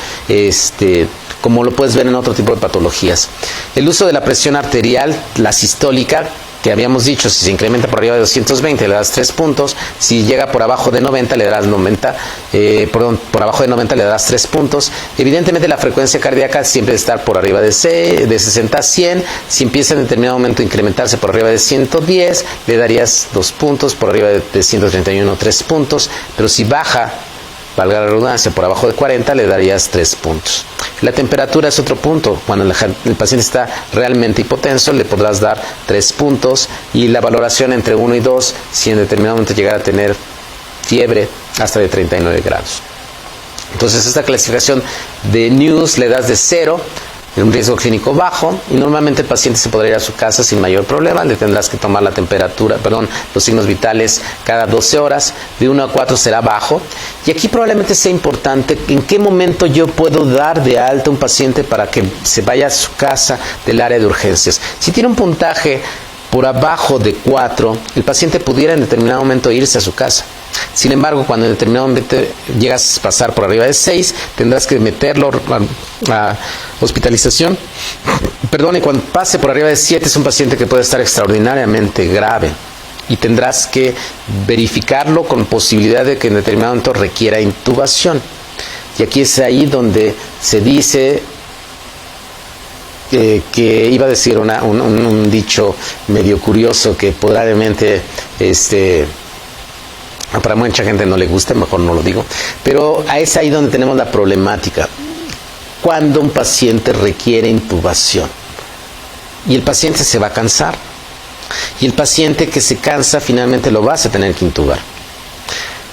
como lo puedes ver en otro tipo de patologías. El uso de la presión arterial, la sistólica, que habíamos dicho, si se incrementa por arriba de 220 le das 3 puntos, si llega por abajo de 90 le darás por abajo de 90 le darás 3 puntos. Evidentemente la frecuencia cardíaca siempre debe estar por arriba de 60 a 100, si empieza en determinado momento a incrementarse por arriba de 110 le darías 2 puntos, por arriba de 131 3 puntos, pero si baja, valga la redundancia, por abajo de 40 le darías 3 puntos. La temperatura es otro punto. Cuando el paciente está realmente hipotenso le podrás dar 3 puntos, y la valoración entre 1 y 2 si en determinado momento llegara a tener fiebre hasta de 39 grados. Entonces esta clasificación de News le das de 0, un riesgo clínico bajo, y normalmente el paciente se podrá ir a su casa sin mayor problema. Le tendrás que tomar los signos vitales cada 12 horas, de 1 a 4 será bajo, y aquí probablemente sea importante en qué momento yo puedo dar de alta a un paciente para que se vaya a su casa del área de urgencias. Si tiene un puntaje por abajo de 4, el paciente pudiera en determinado momento irse a su casa. Sin embargo, cuando en determinado momento llegas a pasar por arriba de 6, tendrás que meterlo a hospitalización. Y cuando pase por arriba de 7 es un paciente que puede estar extraordinariamente grave, y tendrás que verificarlo con posibilidad de que en determinado momento requiera intubación. Y aquí es ahí donde se dice que iba a decir un dicho medio curioso que probablemente para mucha gente no le gusta, mejor no lo digo, pero es ahí donde tenemos la problemática. Cuando un paciente requiere intubación y el paciente se va a cansar, Y el paciente que se cansa finalmente lo vas a tener que intubar.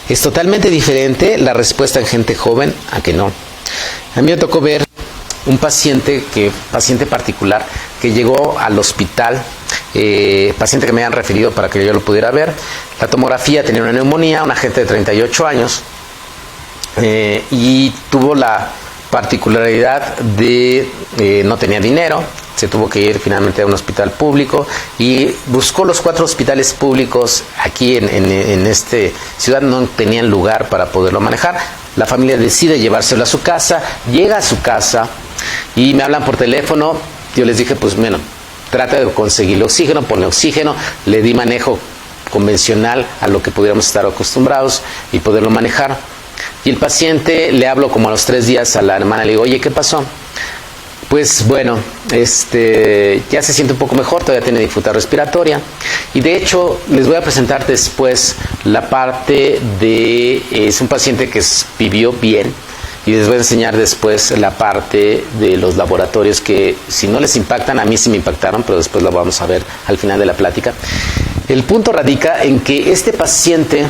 Es totalmente diferente la respuesta en gente joven a que no. A mí me tocó ver un paciente particular que llegó al hospital, paciente que me han referido para que yo lo pudiera ver. La tomografía tenía una neumonía, una gente de 38 años, y tuvo la particularidad de no tenía dinero, se tuvo que ir finalmente a un hospital público y buscó los 4 hospitales públicos aquí en esta ciudad, no tenían lugar para poderlo manejar. La familia decide llevárselo a su casa, llega a su casa y me hablan por teléfono. Yo les dije, pues bueno, trata de conseguirle oxígeno, ponle oxígeno. Le di manejo convencional a lo que pudiéramos estar acostumbrados y poderlo manejar. Y el paciente, le hablo como a los 3 días a la hermana, le digo, oye, ¿qué pasó? Pues bueno, ya se siente un poco mejor, todavía tiene dificultad respiratoria. Y de hecho, les voy a presentar después la parte de, es un paciente que vivió bien, y les voy a enseñar después la parte de los laboratorios que, si no les impactan, a mí sí me impactaron, pero después lo vamos a ver al final de la plática. El punto radica en que este paciente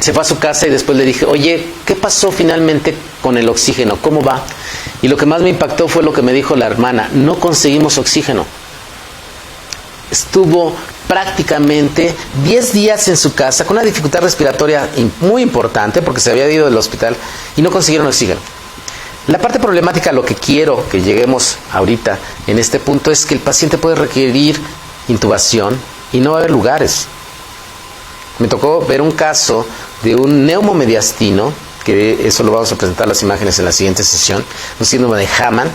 se fue a su casa y después le dije, oye, ¿qué pasó finalmente con el oxígeno? ¿Cómo va? Y lo que más me impactó fue lo que me dijo la hermana, no conseguimos oxígeno. Estuvo prácticamente 10 días en su casa con una dificultad respiratoria muy importante porque se había ido del hospital y no consiguieron oxígeno. La parte problemática, lo que quiero que lleguemos ahorita en este punto, es que el paciente puede requerir intubación y no va a haber lugares. Me tocó ver un caso de un neumomediastino, que eso lo vamos a presentar las imágenes en la siguiente sesión, un síndrome de Hamann,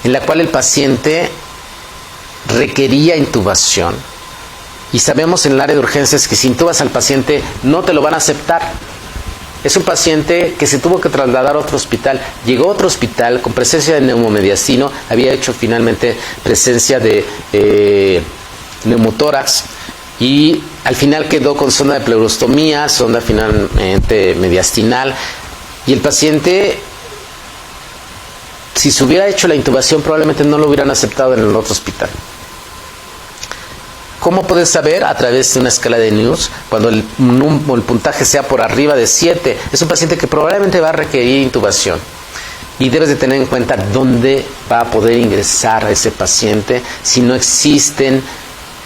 en la cual el paciente requería intubación. Y sabemos en el área de urgencias que si intubas al paciente no te lo van a aceptar. Es un paciente que se tuvo que trasladar a otro hospital. Llegó a otro hospital con presencia de neumomediastino, había hecho finalmente presencia de neumotórax, y al final quedó con sonda de pleurostomía, sonda finalmente mediastinal, y el paciente, si se hubiera hecho la intubación, probablemente no lo hubieran aceptado en el otro hospital. ¿Cómo puedes saber? A través de una escala de News, cuando el puntaje sea por arriba de 7, es un paciente que probablemente va a requerir intubación. Y debes de tener en cuenta dónde va a poder ingresar ese paciente si no existen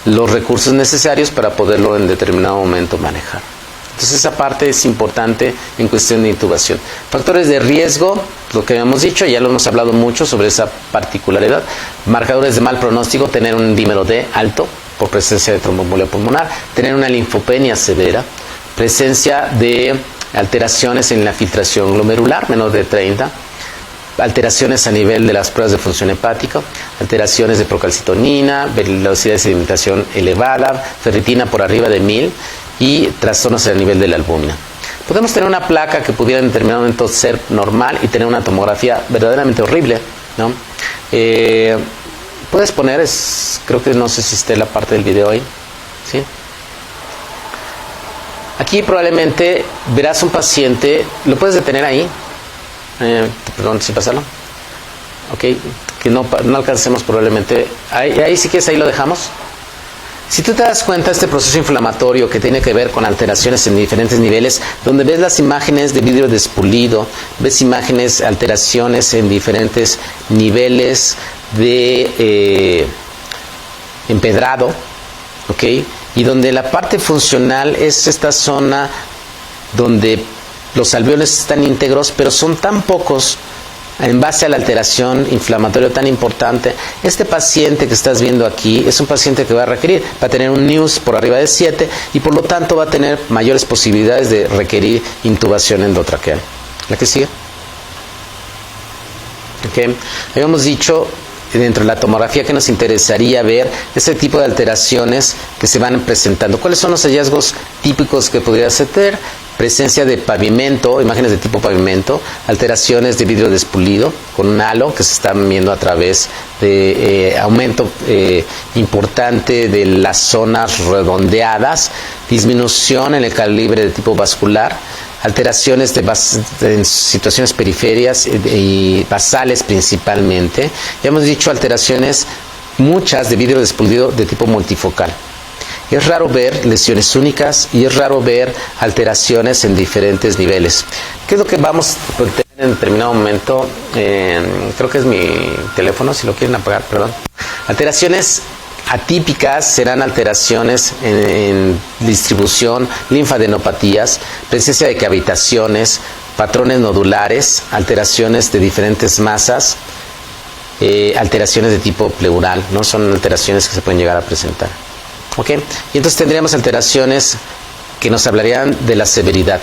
los recursos necesarios para poderlo en determinado momento manejar. Entonces esa parte es importante en cuestión de intubación. Factores de riesgo, lo que habíamos dicho, ya lo hemos hablado mucho sobre esa particularidad. Marcadores de mal pronóstico, tener un dímero D alto por presencia de tromboembolia pulmonar, tener una linfopenia severa, presencia de alteraciones en la filtración glomerular, menor de 30, alteraciones a nivel de las pruebas de función hepática, alteraciones de procalcitonina, velocidad de sedimentación elevada, ferritina por arriba de 1000 y trastornos a nivel de la albúmina. Podemos tener una placa que pudiera en determinado momento ser normal y tener una tomografía verdaderamente horrible, ¿no? Puedes poner, creo que no sé si esté la parte del video ahí, ¿sí? Aquí probablemente verás un paciente, lo puedes detener ahí. Perdón, sin pasarlo. Ok, que no alcancemos probablemente. Ahí si quieres, ahí lo dejamos. Si tú te das cuenta, este proceso inflamatorio que tiene que ver con alteraciones en diferentes niveles, donde ves las imágenes de vidrio despulido, ves imágenes, alteraciones en diferentes niveles de empedrado, ok, y donde la parte funcional es esta zona donde los alveoles están íntegros, pero son tan pocos en base a la alteración inflamatoria tan importante. Este paciente que estás viendo aquí es un paciente que va a requerir, va a tener un NEWS por arriba de 7 y por lo tanto va a tener mayores posibilidades de requerir intubación endotraqueal. ¿La que sigue? Okay. Habíamos dicho dentro de la tomografía que nos interesaría ver ese tipo de alteraciones que se van presentando. ¿Cuáles son los hallazgos típicos que podría tener? Presencia de pavimento, imágenes de tipo pavimento, alteraciones de vidrio despulido con un halo que se están viendo a través de aumento importante de las zonas redondeadas, disminución en el calibre de tipo vascular, alteraciones en situaciones periferias y basales principalmente. Ya hemos dicho alteraciones muchas de vidrio despulido de tipo multifocal. Es raro ver lesiones únicas y es raro ver alteraciones en diferentes niveles. ¿Qué es lo que vamos a tener en determinado momento? Creo que es mi teléfono, si lo quieren apagar, perdón. Alteraciones atípicas serán alteraciones en distribución, linfadenopatías, presencia de cavitaciones, patrones nodulares, alteraciones de diferentes masas, alteraciones de tipo pleural, ¿no? Son alteraciones que se pueden llegar a presentar. ¿Ok? Y entonces tendríamos alteraciones que nos hablarían de la severidad.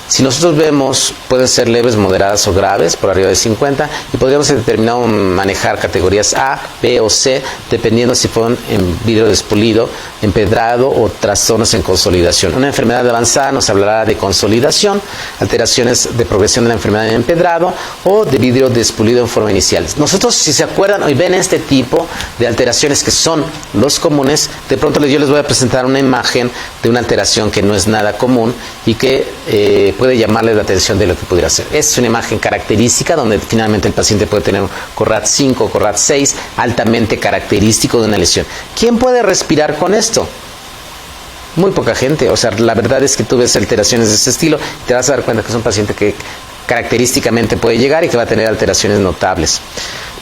Si nosotros vemos, pueden ser leves, moderadas o graves, por arriba de 50, y podríamos en determinado manejar categorías A, B o C, dependiendo si fueron en vidrio despulido, empedrado o trastornos en consolidación. Una enfermedad avanzada nos hablará de consolidación, alteraciones de progresión de la enfermedad en empedrado o de vidrio despulido en forma inicial. Nosotros, si se acuerdan, hoy ven este tipo de alteraciones que son los comunes, de pronto yo les voy a presentar una imagen de una alteración que no es nada común y que puede llamarle la atención de lo que pudiera ser. Es una imagen característica donde finalmente el paciente puede tener un CORRAD 5 o CORRAD 6 altamente característico de una lesión. ¿Quién puede respirar con esto? Muy poca gente. O sea, la verdad es que tú ves alteraciones de ese estilo y te vas a dar cuenta que es un paciente que característicamente puede llegar y que va a tener alteraciones notables.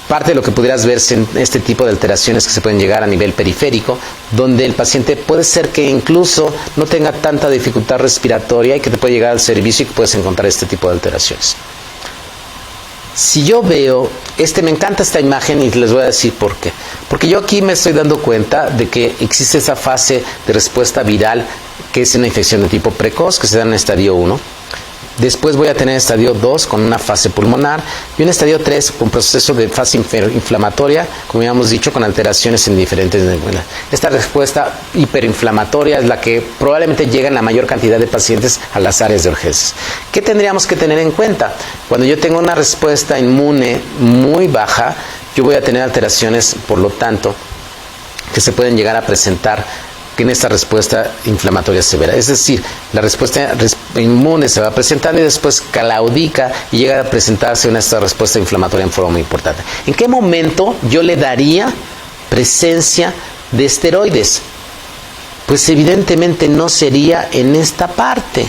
Parte de lo que pudieras ver en este tipo de alteraciones que se pueden llegar a nivel periférico, donde el paciente puede ser que incluso no tenga tanta dificultad respiratoria y que te puede llegar al servicio y que puedes encontrar este tipo de alteraciones. Si yo veo, me encanta esta imagen y les voy a decir por qué. Porque yo aquí me estoy dando cuenta de que existe esa fase de respuesta viral que es una infección de tipo precoz que se da en el estadio 1. Después voy a tener estadio 2 con una fase pulmonar y un estadio 3 con proceso de fase inflamatoria, como ya hemos dicho, con alteraciones en diferentes niveles. Esta respuesta hiperinflamatoria es la que probablemente llega en la mayor cantidad de pacientes a las áreas de urgencias. ¿Qué tendríamos que tener en cuenta? Cuando yo tengo una respuesta inmune muy baja, yo voy a tener alteraciones, por lo tanto, que se pueden llegar a presentar en esta respuesta inflamatoria severa. Es decir, la respuesta inmune se va presentando y después claudica y llega a presentarse esta respuesta inflamatoria en forma muy importante. ¿En qué momento yo le daría presencia de esteroides? Pues evidentemente no sería en esta parte.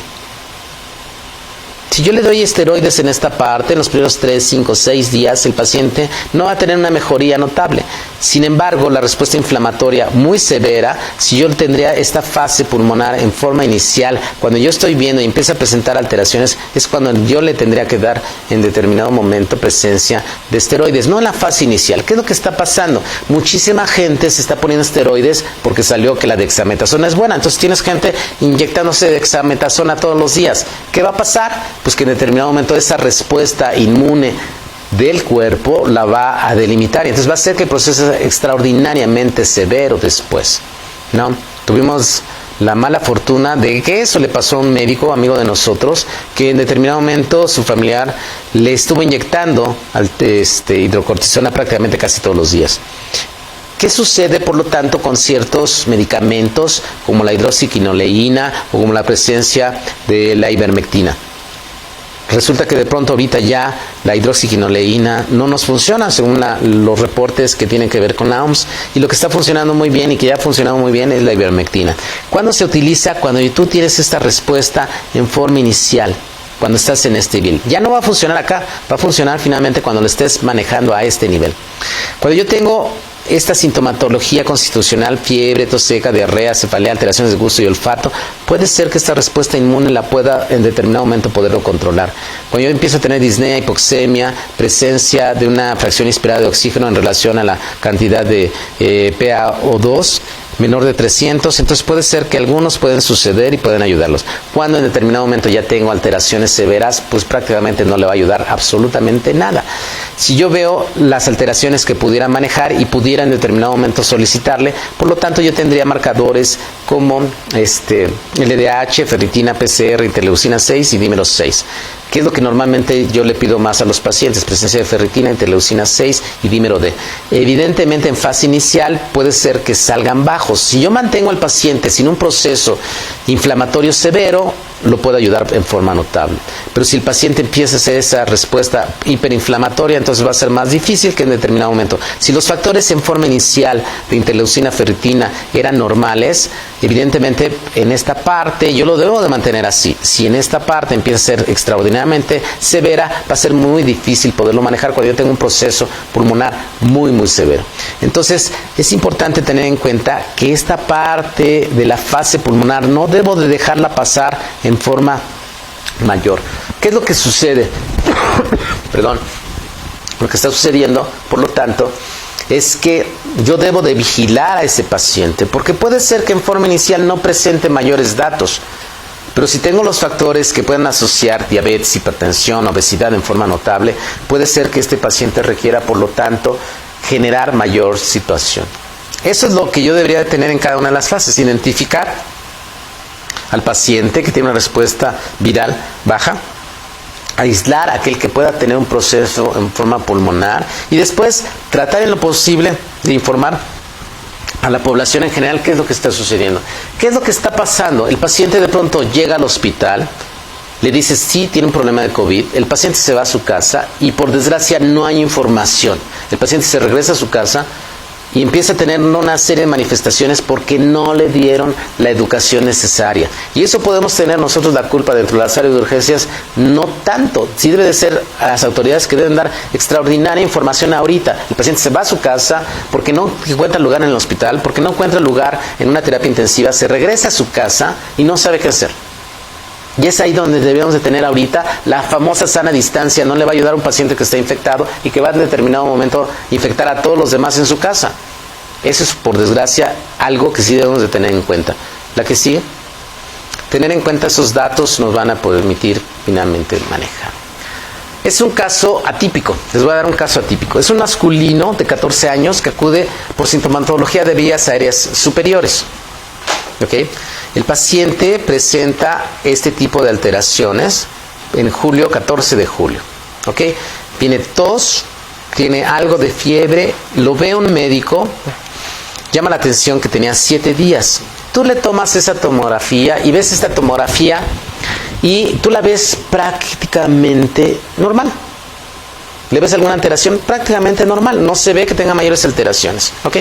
Si yo le doy esteroides en esta parte, en los primeros 3, 5, 6 días, el paciente no va a tener una mejoría notable. Sin embargo, la respuesta inflamatoria muy severa, si yo tendría esta fase pulmonar en forma inicial, cuando yo estoy viendo y empieza a presentar alteraciones, es cuando yo le tendría que dar en determinado momento presencia de esteroides, no en la fase inicial. ¿Qué es lo que está pasando? Muchísima gente se está poniendo esteroides porque salió que la dexametasona es buena. Entonces tienes gente inyectándose dexametasona todos los días. ¿Qué va a pasar? Pues que en determinado momento esa respuesta inmune del cuerpo la va a delimitar y entonces va a hacer que el proceso sea extraordinariamente severo después, ¿no? Tuvimos la mala fortuna de que eso le pasó a un médico amigo de nosotros que en determinado momento su familiar le estuvo inyectando hidrocortisona prácticamente casi todos los días. ¿Qué sucede, por lo tanto, con ciertos medicamentos como la hidroxiquinoleína o como la presencia de la ivermectina? Resulta que de pronto ahorita ya la hidroxiquinoleína no nos funciona según los reportes que tienen que ver con la OMS, y lo que está funcionando muy bien y que ya ha funcionado muy bien es la ivermectina. ¿Cuándo se utiliza? Cuando tú tienes esta respuesta en forma inicial, cuando estás en este nivel. Ya no va a funcionar acá, va a funcionar finalmente cuando lo estés manejando a este nivel. Cuando yo tengo esta sintomatología constitucional, fiebre, tos seca, diarrea, cefalea, alteraciones de gusto y olfato, puede ser que esta respuesta inmune la pueda en determinado momento poderlo controlar. Cuando yo empiezo a tener disnea, hipoxemia, presencia de una fracción inspirada de oxígeno en relación a la cantidad de PaO2 menor de 300, entonces puede ser que algunos pueden suceder y pueden ayudarlos. Cuando en determinado momento ya tengo alteraciones severas, pues prácticamente no le va a ayudar absolutamente nada. Si yo veo las alteraciones que pudiera manejar y pudiera en determinado momento solicitarle, por lo tanto yo tendría marcadores como LDH, ferritina, PCR, interleucina 6 y dímero 6. ¿Qué es lo que normalmente yo le pido más a los pacientes? Presencia de ferritina, interleucina 6 y dímero D. Evidentemente en fase inicial puede ser que salgan bajos. Si yo mantengo al paciente sin un proceso inflamatorio severo, lo puedo ayudar en forma notable. Pero si el paciente empieza a hacer esa respuesta hiperinflamatoria, entonces va a ser más difícil que en determinado momento. Si los factores en forma inicial de interleucina, ferritina eran normales, evidentemente en esta parte yo lo debo de mantener así. Si en esta parte empieza a ser extraordinariamente severa, va a ser muy difícil poderlo manejar cuando yo tengo un proceso pulmonar muy severo. Entonces es importante tener en cuenta que esta parte de la fase pulmonar no debo de dejarla pasar en forma mayor. ¿Qué es lo que sucede? Perdón. Lo que está sucediendo, por lo tanto, es que yo debo de vigilar a ese paciente, porque puede ser que en forma inicial no presente mayores datos, pero si tengo los factores que pueden asociar diabetes, hipertensión, obesidad en forma notable, puede ser que este paciente requiera, por lo tanto, generar mayor situación. Eso es lo que yo debería de tener en cada una de las fases: identificar al paciente que tiene una respuesta viral baja, aislar a aquel que pueda tener un proceso en forma pulmonar y después tratar en lo posible de informar a la población en general qué es lo que está sucediendo, qué es lo que está pasando. El paciente de pronto llega al hospital, le dice sí, tiene un problema de COVID, el paciente se va a su casa y por desgracia no hay información. El paciente se regresa a su casa y empieza a tener una serie de manifestaciones porque no le dieron la educación necesaria. Y eso podemos tener nosotros la culpa dentro de las áreas de urgencias, no tanto. Sí debe de ser a las autoridades que deben dar extraordinaria información ahorita. El paciente se va a su casa porque no encuentra lugar en el hospital, porque no encuentra lugar en una terapia intensiva, se regresa a su casa y no sabe qué hacer. Y es ahí donde debemos de tener ahorita la famosa sana distancia. No le va a ayudar a un paciente que está infectado y que va en determinado momento infectar a todos los demás en su casa. Eso es, por desgracia, algo que sí debemos de tener en cuenta. La que sigue, tener en cuenta esos datos nos van a permitir finalmente manejar. Es un caso atípico, les voy a dar un caso atípico. Es un masculino de 14 años que acude por sintomatología de vías aéreas superiores. ¿Okay? El paciente presenta este tipo de alteraciones en julio, 14 de julio. ¿Okay? Tiene tos, tiene algo de fiebre, lo ve un médico, llama la atención que tenía 7 días. Tú le tomas esa tomografía y ves esta tomografía y tú la ves prácticamente normal. ¿Le ves alguna alteración? Prácticamente normal. No se ve que tenga mayores alteraciones. ¿Ok?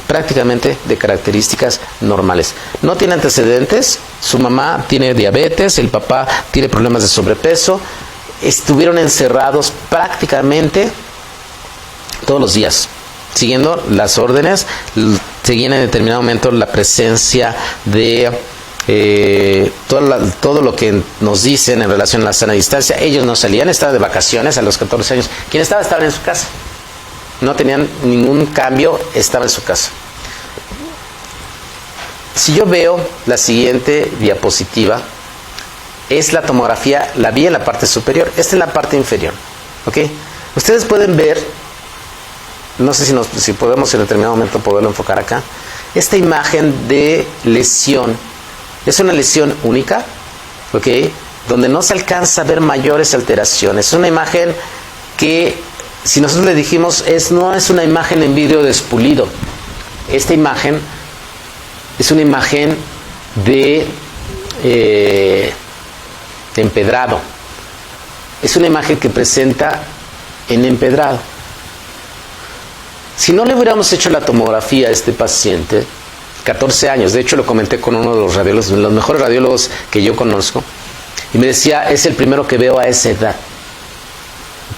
Prácticamente de características normales. No tiene antecedentes. Su mamá tiene diabetes. El papá tiene problemas de sobrepeso. Estuvieron encerrados prácticamente todos los días, siguiendo las órdenes. Seguían en determinado momento la presencia de todo lo que nos dicen en relación a la sana distancia. Ellos no salían, estaban de vacaciones a los 14 años. Quien estaba en su casa. No tenían ningún cambio, estaba en su casa. Si yo veo la siguiente diapositiva, es la tomografía, la vi en la parte superior, esta es la parte inferior. ¿Ok? Ustedes pueden ver, no sé si podemos en determinado momento poderlo enfocar acá, esta imagen de lesión. Es una lesión única, ¿ok? Donde no se alcanza a ver mayores alteraciones. Es una imagen que, si nosotros le dijimos, no es una imagen en vidrio despulido. Esta imagen es una imagen de empedrado. Es una imagen que presenta en empedrado. Si no le hubiéramos hecho la tomografía a este paciente, 14 años, de hecho lo comenté con uno de los radiólogos, los mejores radiólogos que yo conozco, y me decía, es el primero que veo a esa edad.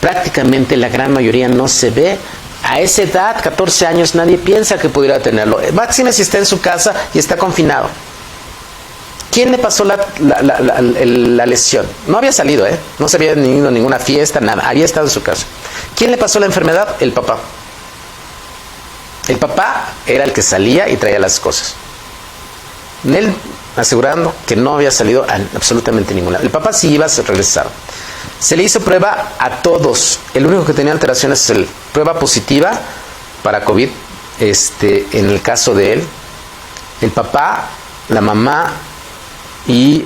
Prácticamente la gran mayoría no se ve. A esa edad, 14 años, nadie piensa que pudiera tenerlo. Máxime si está en su casa y está confinado. ¿Quién le pasó la lesión? No había salido, no se había ido a ninguna fiesta, nada, había estado en su casa. ¿Quién le pasó la enfermedad? El papá. El papá era el que salía y traía las cosas. Él asegurando que no había salido a absolutamente ninguna. El papá sí iba, se regresaba. Se le hizo prueba a todos. El único que tenía alteraciones es el prueba positiva para COVID. En el caso de él, el papá, la mamá y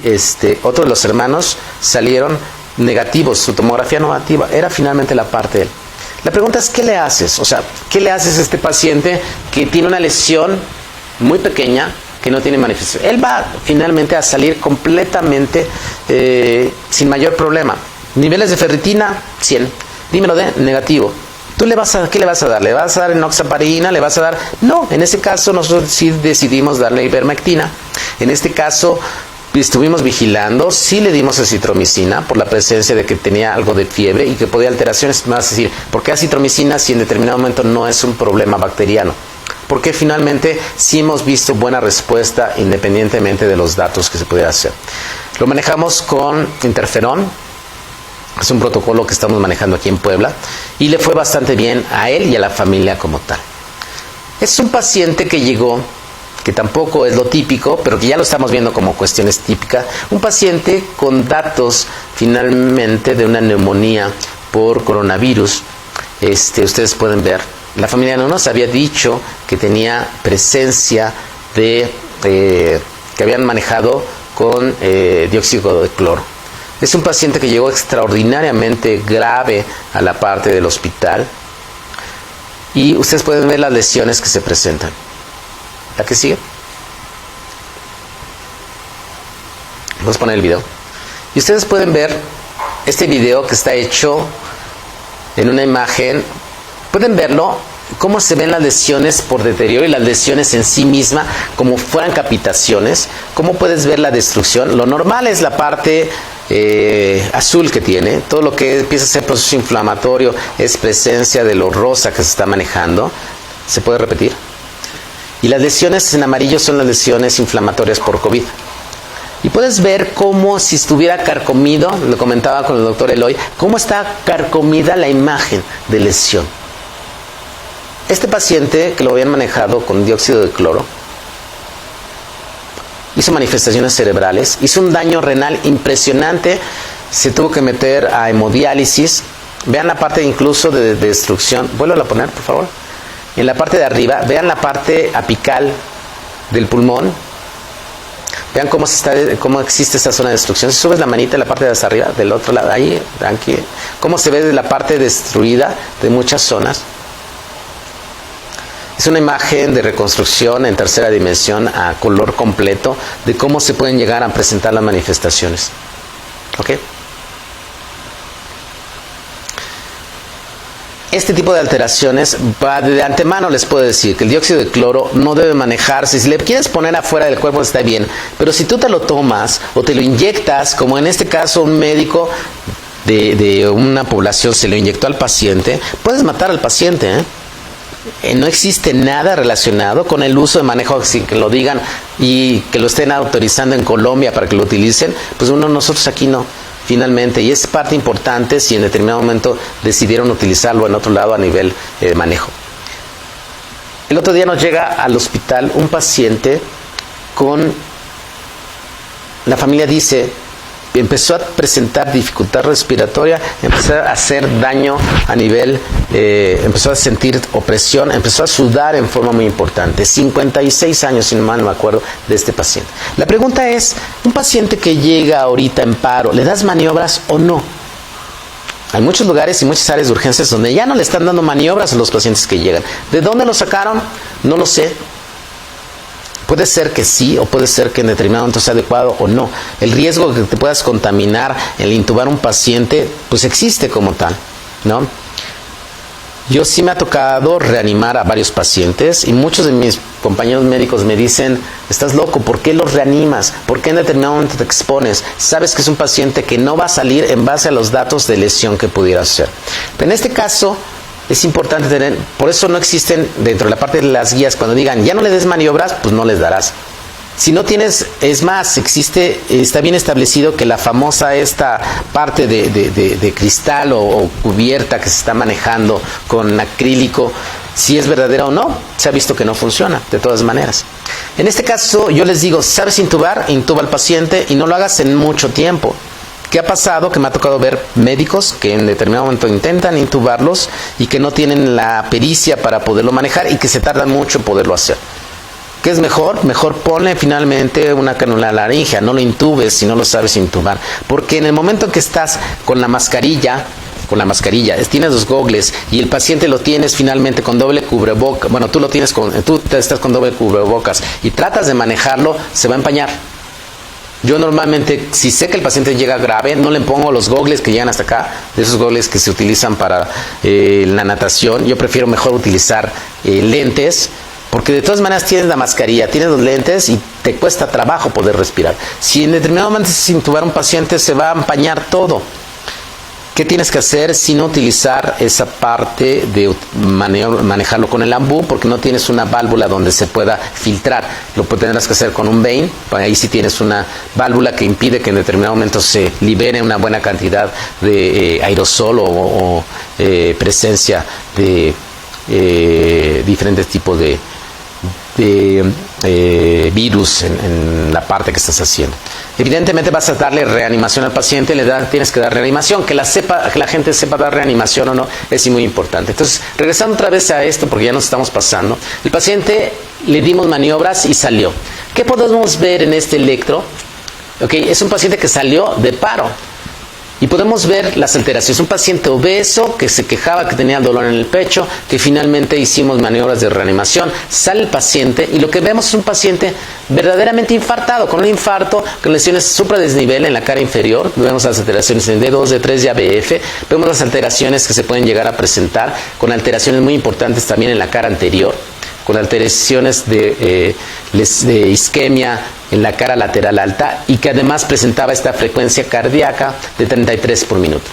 otro de los hermanos salieron negativos, su tomografía negativa, era finalmente la parte de él. La pregunta es, ¿qué le haces? O sea, ¿qué le haces a este paciente que tiene una lesión muy pequeña, que no tiene manifestación? Él va finalmente a salir completamente sin mayor problema. Niveles de ferritina, 100. Dímelo de negativo. ¿Tú qué le vas a dar? ¿Le vas a dar enoxaparina? ¿Le vas a dar? No, en ese caso nosotros sí decidimos darle ivermectina. En este caso estuvimos vigilando, sí le dimos acitromicina por la presencia de que tenía algo de fiebre y que podía alteraciones. Me vas a decir, ¿por qué acitromicina si en determinado momento no es un problema bacteriano? Porque finalmente sí hemos visto buena respuesta independientemente de los datos que se pudiera hacer. Lo manejamos con interferón. Es un protocolo que estamos manejando aquí en Puebla y le fue bastante bien a él y a la familia como tal. Es un paciente que llegó, que tampoco es lo típico, pero que ya lo estamos viendo como cuestiones típicas. Un paciente con datos finalmente de una neumonía por coronavirus. Ustedes pueden ver, la familia no nos había dicho que tenía presencia de que habían manejado con dióxido de cloro. Es un paciente que llegó extraordinariamente grave a la parte del hospital y ustedes pueden ver las lesiones que se presentan. ¿La que sigue? Vamos a poner el video. Y ustedes pueden ver este video que está hecho en una imagen. Pueden verlo, cómo se ven las lesiones por deterioro y las lesiones en sí misma, como fueran capitaciones. Cómo puedes ver la destrucción. Lo normal es la parte azul que tiene. Todo lo que empieza a ser proceso inflamatorio es presencia de lo rosa que se está manejando. ¿Se puede repetir? Y las lesiones en amarillo son las lesiones inflamatorias por COVID. Y puedes ver cómo si estuviera carcomido, lo comentaba con el doctor Eloy, cómo está carcomida la imagen de lesión. Este paciente que lo habían manejado con dióxido de cloro hizo manifestaciones cerebrales, hizo un daño renal impresionante, se tuvo que meter a hemodiálisis. Vean la parte incluso de destrucción. Vuélvelo a poner, por favor. En la parte de arriba, vean la parte apical del pulmón. Vean cómo existe esa zona de destrucción. Si subes la manita en la parte de hasta arriba, del otro lado, ahí, aquí, cómo se ve de la parte destruida de muchas zonas. Es una imagen de reconstrucción en tercera dimensión a color completo de cómo se pueden llegar a presentar las manifestaciones. ¿Ok? Este tipo de alteraciones, de antemano les puedo decir que el dióxido de cloro no debe manejarse. Si le quieres poner afuera del cuerpo está bien, pero si tú te lo tomas o te lo inyectas, como en este caso un médico de una población se lo inyectó al paciente, puedes matar al paciente, no existe nada relacionado con el uso de manejo sin que lo digan y que lo estén autorizando en Colombia para que lo utilicen. Pues nosotros aquí no, finalmente, y es parte importante si en determinado momento decidieron utilizarlo en otro lado a nivel de manejo. El otro día nos llega al hospital un paciente con, la familia dice, empezó a presentar dificultad respiratoria, empezó a hacer daño a nivel, empezó a sentir opresión, empezó a sudar en forma muy importante. 56 años, si mal no me acuerdo, de este paciente. La pregunta es, un paciente que llega ahorita en paro, ¿le das maniobras o no? Hay muchos lugares y muchas áreas de urgencias donde ya no le están dando maniobras a los pacientes que llegan. ¿De dónde lo sacaron? No lo sé. Puede ser que sí o puede ser que en determinado momento sea adecuado o no. El riesgo de que te puedas contaminar el intubar un paciente, pues existe como tal, ¿no? Yo sí me ha tocado reanimar a varios pacientes y muchos de mis compañeros médicos me dicen, estás loco, ¿por qué los reanimas? ¿Por qué en determinado momento te expones? Sabes que es un paciente que no va a salir en base a los datos de lesión que pudiera ser. Pero en este caso es importante tener, por eso no existen dentro de la parte de las guías, cuando digan ya no le des maniobras, pues no les darás. Si no tienes, es más, está bien establecido que la famosa esta parte de cristal o cubierta que se está manejando con acrílico, si es verdadera o no, se ha visto que no funciona, de todas maneras. En este caso, yo les digo, ¿sabes intubar? Intuba al paciente y no lo hagas en mucho tiempo. ¿Qué ha pasado? Que me ha tocado ver médicos que en determinado momento intentan intubarlos y que no tienen la pericia para poderlo manejar y que se tarda mucho en poderlo hacer. ¿Qué es mejor? Mejor ponle finalmente una canula laringea, no lo intubes si no lo sabes intubar. Porque en el momento en que estás con la mascarilla, tienes los gogles y el paciente lo tienes finalmente con doble cubrebocas, bueno, tú estás con doble cubrebocas y tratas de manejarlo, se va a empañar. Yo normalmente, si sé que el paciente llega grave, no le pongo los gogles que llegan hasta acá, de esos gogles que se utilizan para la natación. Yo prefiero mejor utilizar lentes, porque de todas maneras tienes la mascarilla, tienes los lentes y te cuesta trabajo poder respirar. Si en determinado momento se intubar a un paciente, se va a empañar todo. ¿Qué tienes que hacer sin utilizar esa parte de manejarlo con el ambú? Porque no tienes una válvula donde se pueda filtrar. Lo tendrás que hacer con un vein. Ahí sí tienes una válvula que impide que en determinado momento se libere una buena cantidad de aerosol o presencia de diferentes tipos de virus en la parte que estás haciendo. Evidentemente vas a darle reanimación al paciente, tienes que dar reanimación, que la gente sepa dar reanimación o no, es muy importante. Entonces, regresando otra vez a esto, porque ya nos estamos pasando, el paciente le dimos maniobras y salió. ¿Qué podemos ver en este electro? Es un paciente que salió de paro. Y podemos ver las alteraciones. Un paciente obeso que se quejaba que tenía dolor en el pecho, que finalmente hicimos maniobras de reanimación. Sale el paciente y lo que vemos es un paciente verdaderamente infartado, con un infarto, con lesiones supradesnivel en la cara inferior. Vemos las alteraciones en D2, D3 y ABF. Vemos las alteraciones que se pueden llegar a presentar, con alteraciones muy importantes también en la cara anterior, con alteraciones de isquemia en la cara lateral alta y que además presentaba esta frecuencia cardíaca de 33 por minuto.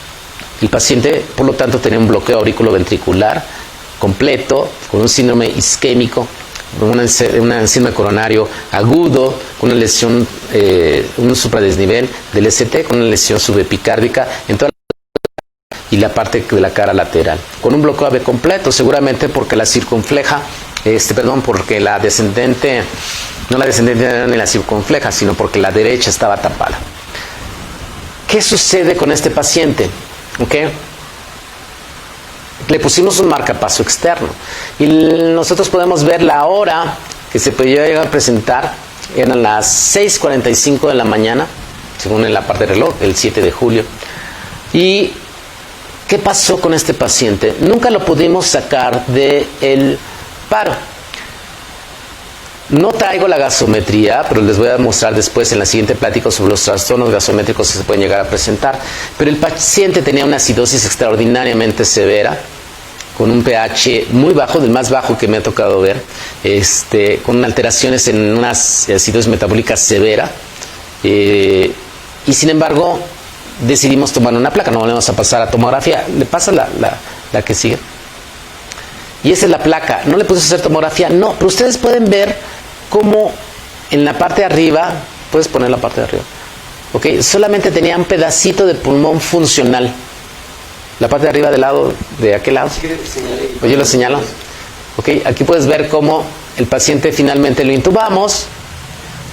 El paciente, por lo tanto, tenía un bloqueo auriculoventricular completo, con un síndrome isquémico, un síndrome coronario agudo, con una lesión, un supradesnivel del ST, con una lesión subepicárdica en toda y la parte de la cara lateral, con un bloqueo AV completo, seguramente porque la circunfleja, porque la descendente, no la descendente ni la circunfleja, sino porque la derecha estaba tapada. ¿Qué sucede con este paciente? Le pusimos un marcapaso externo y nosotros podemos ver la hora que se podía llegar a presentar, eran las 6:45 de la mañana, según en la parte del reloj, el 7 de julio. ¿Y qué pasó con este paciente? Nunca lo pudimos sacar del paro. No traigo la gasometría, pero les voy a mostrar después en la siguiente plática sobre los trastornos gasométricos que se pueden llegar a presentar. Pero el paciente tenía una acidosis extraordinariamente severa, con un pH muy bajo, del más bajo que me ha tocado ver, con alteraciones en una acidosis metabólica severa, y sin embargo decidimos tomar una placa. No volvemos a pasar a tomografía. ¿Le pasa la que sigue? Y esa es la placa. ¿No le puse a hacer tomografía? No, pero ustedes pueden ver cómo en la parte de arriba, puedes poner la parte de arriba, solamente tenía un pedacito de pulmón funcional. La parte de arriba del lado, de aquel lado. Pues yo lo señalo. Aquí puedes ver cómo el paciente finalmente lo intubamos.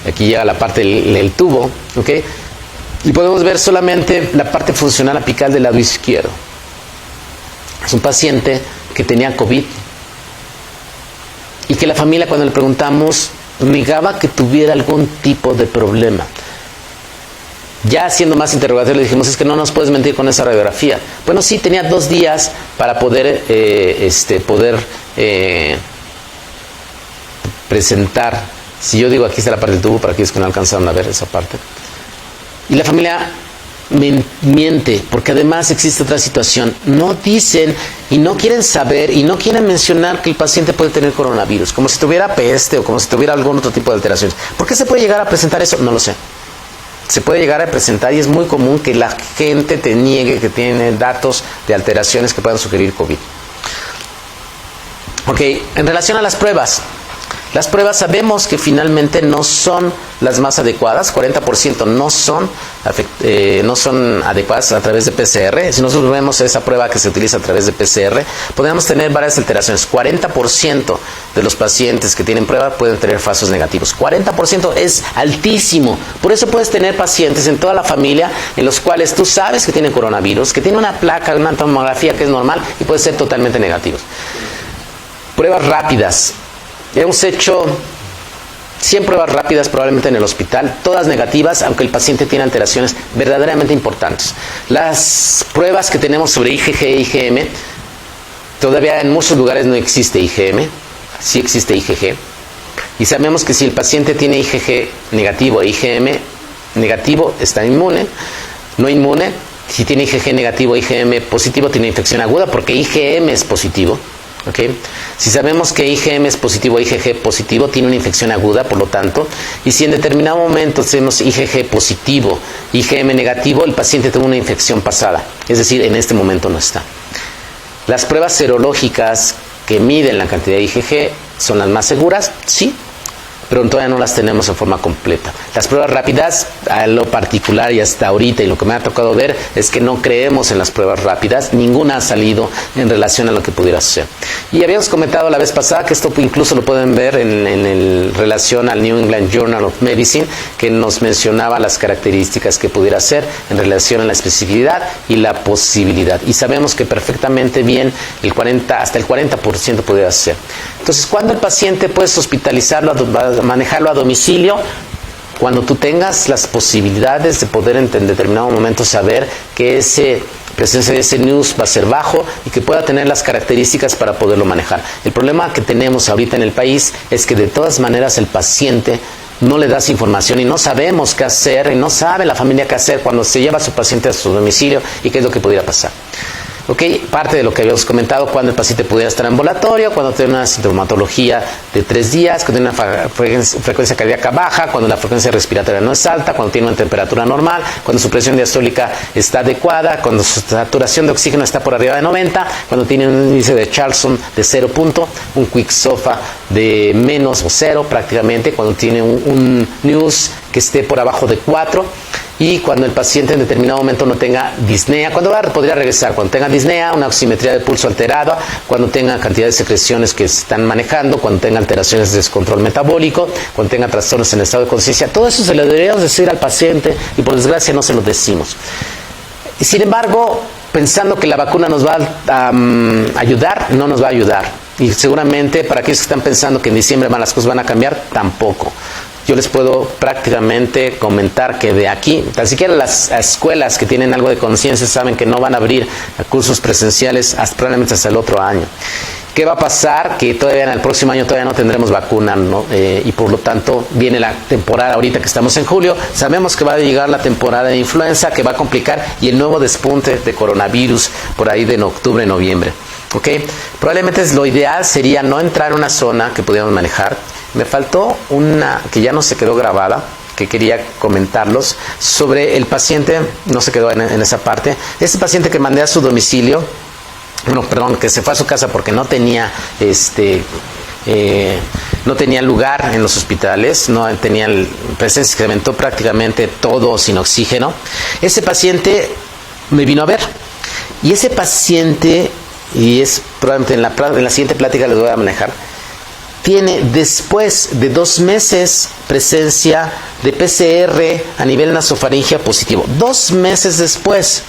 Aquí llega la parte del tubo, y podemos ver solamente la parte funcional apical del lado izquierdo. Es un paciente que tenía COVID y que la familia, cuando le preguntamos, negaba que tuviera algún tipo de problema. Ya haciendo más interrogatorios le dijimos, es que no nos puedes mentir con esa radiografía. Bueno, sí, tenía 2 días para poder presentar. Si yo digo, aquí está la parte del tubo, para aquellos que no alcanzaron a ver esa parte. Y la familia miente, porque además existe otra situación. No dicen y no quieren saber y no quieren mencionar que el paciente puede tener coronavirus, como si tuviera peste o como si tuviera algún otro tipo de alteraciones. ¿Por qué se puede llegar a presentar eso? No lo sé. Se puede llegar a presentar y es muy común que la gente te niegue que tiene datos de alteraciones que puedan sugerir COVID. En relación a las pruebas. Las pruebas sabemos que finalmente no son las más adecuadas, 40% no son adecuadas a través de PCR. Si nosotros vemos esa prueba que se utiliza a través de PCR, podemos tener varias alteraciones. 40% de los pacientes que tienen prueba pueden tener falsos negativos. 40% es altísimo. Por eso puedes tener pacientes en toda la familia en los cuales tú sabes que tienen coronavirus, que tienen una placa, una tomografía que es normal y puede ser totalmente negativos. Pruebas rápidas. Hemos hecho 100 pruebas rápidas probablemente en el hospital, todas negativas, aunque el paciente tiene alteraciones verdaderamente importantes. Las pruebas que tenemos sobre IgG e IgM, todavía en muchos lugares no existe IgM, sí existe IgG. Y sabemos que si el paciente tiene IgG negativo e IgM negativo, está inmune. No inmune, si tiene IgG negativo e IgM positivo, tiene infección aguda porque IgM es positivo. ¿Okay? Si sabemos que IgM es positivo e IgG positivo, tiene una infección aguda, por lo tanto, y si en determinado momento tenemos IgG positivo, IgM negativo, el paciente tuvo una infección pasada, es decir, en este momento no está. Las pruebas serológicas que miden la cantidad de IgG son las más seguras, sí, pero todavía no las tenemos en forma completa. Las pruebas rápidas, a lo particular y hasta ahorita, y lo que me ha tocado ver, es que no creemos en las pruebas rápidas, ninguna ha salido en relación a lo que pudiera ser. Y habíamos comentado la vez pasada que esto incluso lo pueden ver en relación al New England Journal of Medicine, que nos mencionaba las características que pudiera ser en relación a la especificidad y la posibilidad. Y sabemos que perfectamente bien hasta el 40% pudiera ser. Entonces, ¿cuándo el paciente puedes hospitalizarlo, manejarlo a domicilio? Cuando tú tengas las posibilidades de poder en determinado momento saber que presencia de ese news va a ser bajo y que pueda tener las características para poderlo manejar. El problema que tenemos ahorita en el país es que de todas maneras el paciente no le das información y no sabemos qué hacer y no sabe la familia qué hacer cuando se lleva a su paciente a su domicilio y qué es lo que pudiera pasar. Okay, parte de lo que habíamos comentado, cuando el paciente pudiera estar en ambulatorio, cuando tiene una sintomatología de 3 días, cuando tiene una frecuencia cardíaca baja, cuando la frecuencia respiratoria no es alta, cuando tiene una temperatura normal, cuando su presión diastólica está adecuada, cuando su saturación de oxígeno está por arriba de 90, cuando tiene un índice de Charlson de 0 punto, un quick SOFA de menos o 0 prácticamente, cuando tiene un news que esté por abajo de 4, y cuando el paciente en determinado momento no tenga disnea, podría regresar, cuando tenga disnea, una oximetría de pulso alterada, cuando tenga cantidad de secreciones que se están manejando, cuando tenga alteraciones de descontrol metabólico, cuando tenga trastornos en el estado de conciencia, todo eso se lo deberíamos decir al paciente y por desgracia no se lo decimos. Y sin embargo, pensando que la vacuna nos va a ayudar, no nos va a ayudar. Y seguramente para aquellos que están pensando que en diciembre las cosas van a cambiar, tampoco. Yo les puedo prácticamente comentar que de aquí, tan siquiera las escuelas que tienen algo de conciencia saben que no van a abrir cursos presenciales probablemente hasta el otro año. ¿Qué va a pasar? Que todavía en el próximo año todavía no tendremos vacuna, ¿no? Y por lo tanto viene la temporada ahorita que estamos en julio. Sabemos que va a llegar la temporada de influenza que va a complicar y el nuevo despunte de coronavirus por ahí de octubre, noviembre. ¿Okay? Probablemente lo ideal sería no entrar en una zona que pudiéramos manejar. Me faltó una que ya no se quedó grabada, que quería comentarlos, sobre el paciente, no se quedó en esa parte, este paciente que mandé a su domicilio, que se fue a su casa porque no tenía no tenía lugar en los hospitales, no tenía presencia, se incrementó prácticamente todo sin oxígeno. Ese paciente me vino a ver y ese paciente, y es probablemente en la siguiente plática les voy a manejar, tiene después de 2 meses presencia de PCR a nivel nasofaringea positivo. 2 meses después.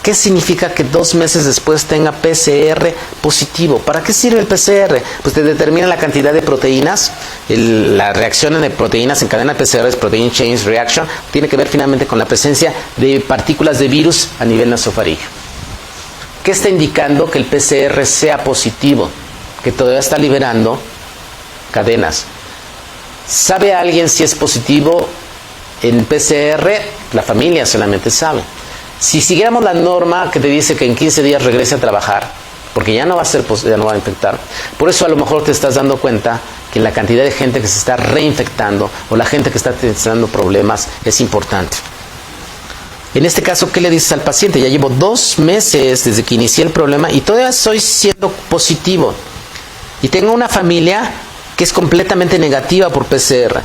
¿Qué significa que 2 meses después tenga PCR positivo? ¿Para qué sirve el PCR? Pues te determina la cantidad de proteínas. La reacción de proteínas en cadena PCR es Protein Chain Reaction. Tiene que ver finalmente con la presencia de partículas de virus a nivel nasofaringeo. ¿Qué está indicando que el PCR sea positivo? Que todavía está liberando cadenas. ¿Sabe alguien si es positivo en PCR? La familia solamente sabe. Si siguiéramos la norma que te dice que en 15 días regrese a trabajar, porque ya no va a ser, ya no va a infectar, por eso a lo mejor te estás dando cuenta que la cantidad de gente que se está reinfectando o la gente que está teniendo problemas es importante. En este caso, ¿qué le dices al paciente? Ya llevo 2 meses desde que inicié el problema y todavía estoy siendo positivo. Y tengo una familia que es completamente negativa por PCR.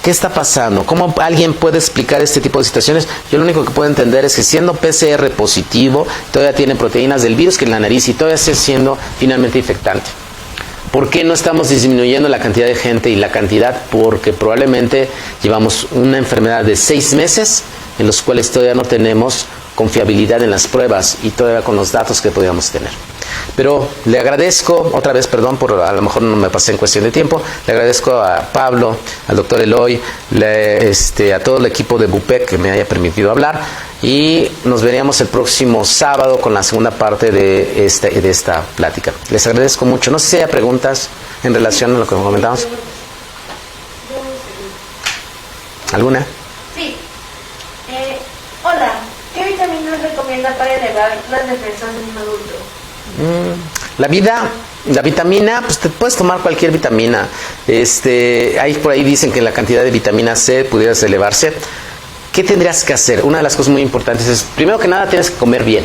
¿Qué está pasando? ¿Cómo alguien puede explicar este tipo de situaciones? Yo lo único que puedo entender es que siendo PCR positivo, todavía tiene proteínas del virus que en la nariz y todavía está siendo finalmente infectante. ¿Por qué no estamos disminuyendo la cantidad de gente y la cantidad? Porque probablemente llevamos una enfermedad de 6 meses en los cuales todavía no tenemos confiabilidad en las pruebas y todavía con los datos que podríamos tener. Pero le agradezco, otra vez, perdón, por a lo mejor no me pasé en cuestión de tiempo, le agradezco a Pablo, al doctor Eloy, a todo el equipo de BUPEC que me haya permitido hablar, y nos veríamos el próximo sábado con la segunda parte de esta plática. Les agradezco mucho. No sé si haya preguntas en relación a lo que comentamos. ¿Alguna? Sí. Hola, ¿qué vitaminas recomienda para elevar las defensas en un adulto? La vitamina, pues te puedes tomar cualquier vitamina. Ahí por ahí dicen que la cantidad de vitamina C pudiera elevarse. ¿Qué tendrías que hacer? Una de las cosas muy importantes es, primero que nada, tienes que comer bien.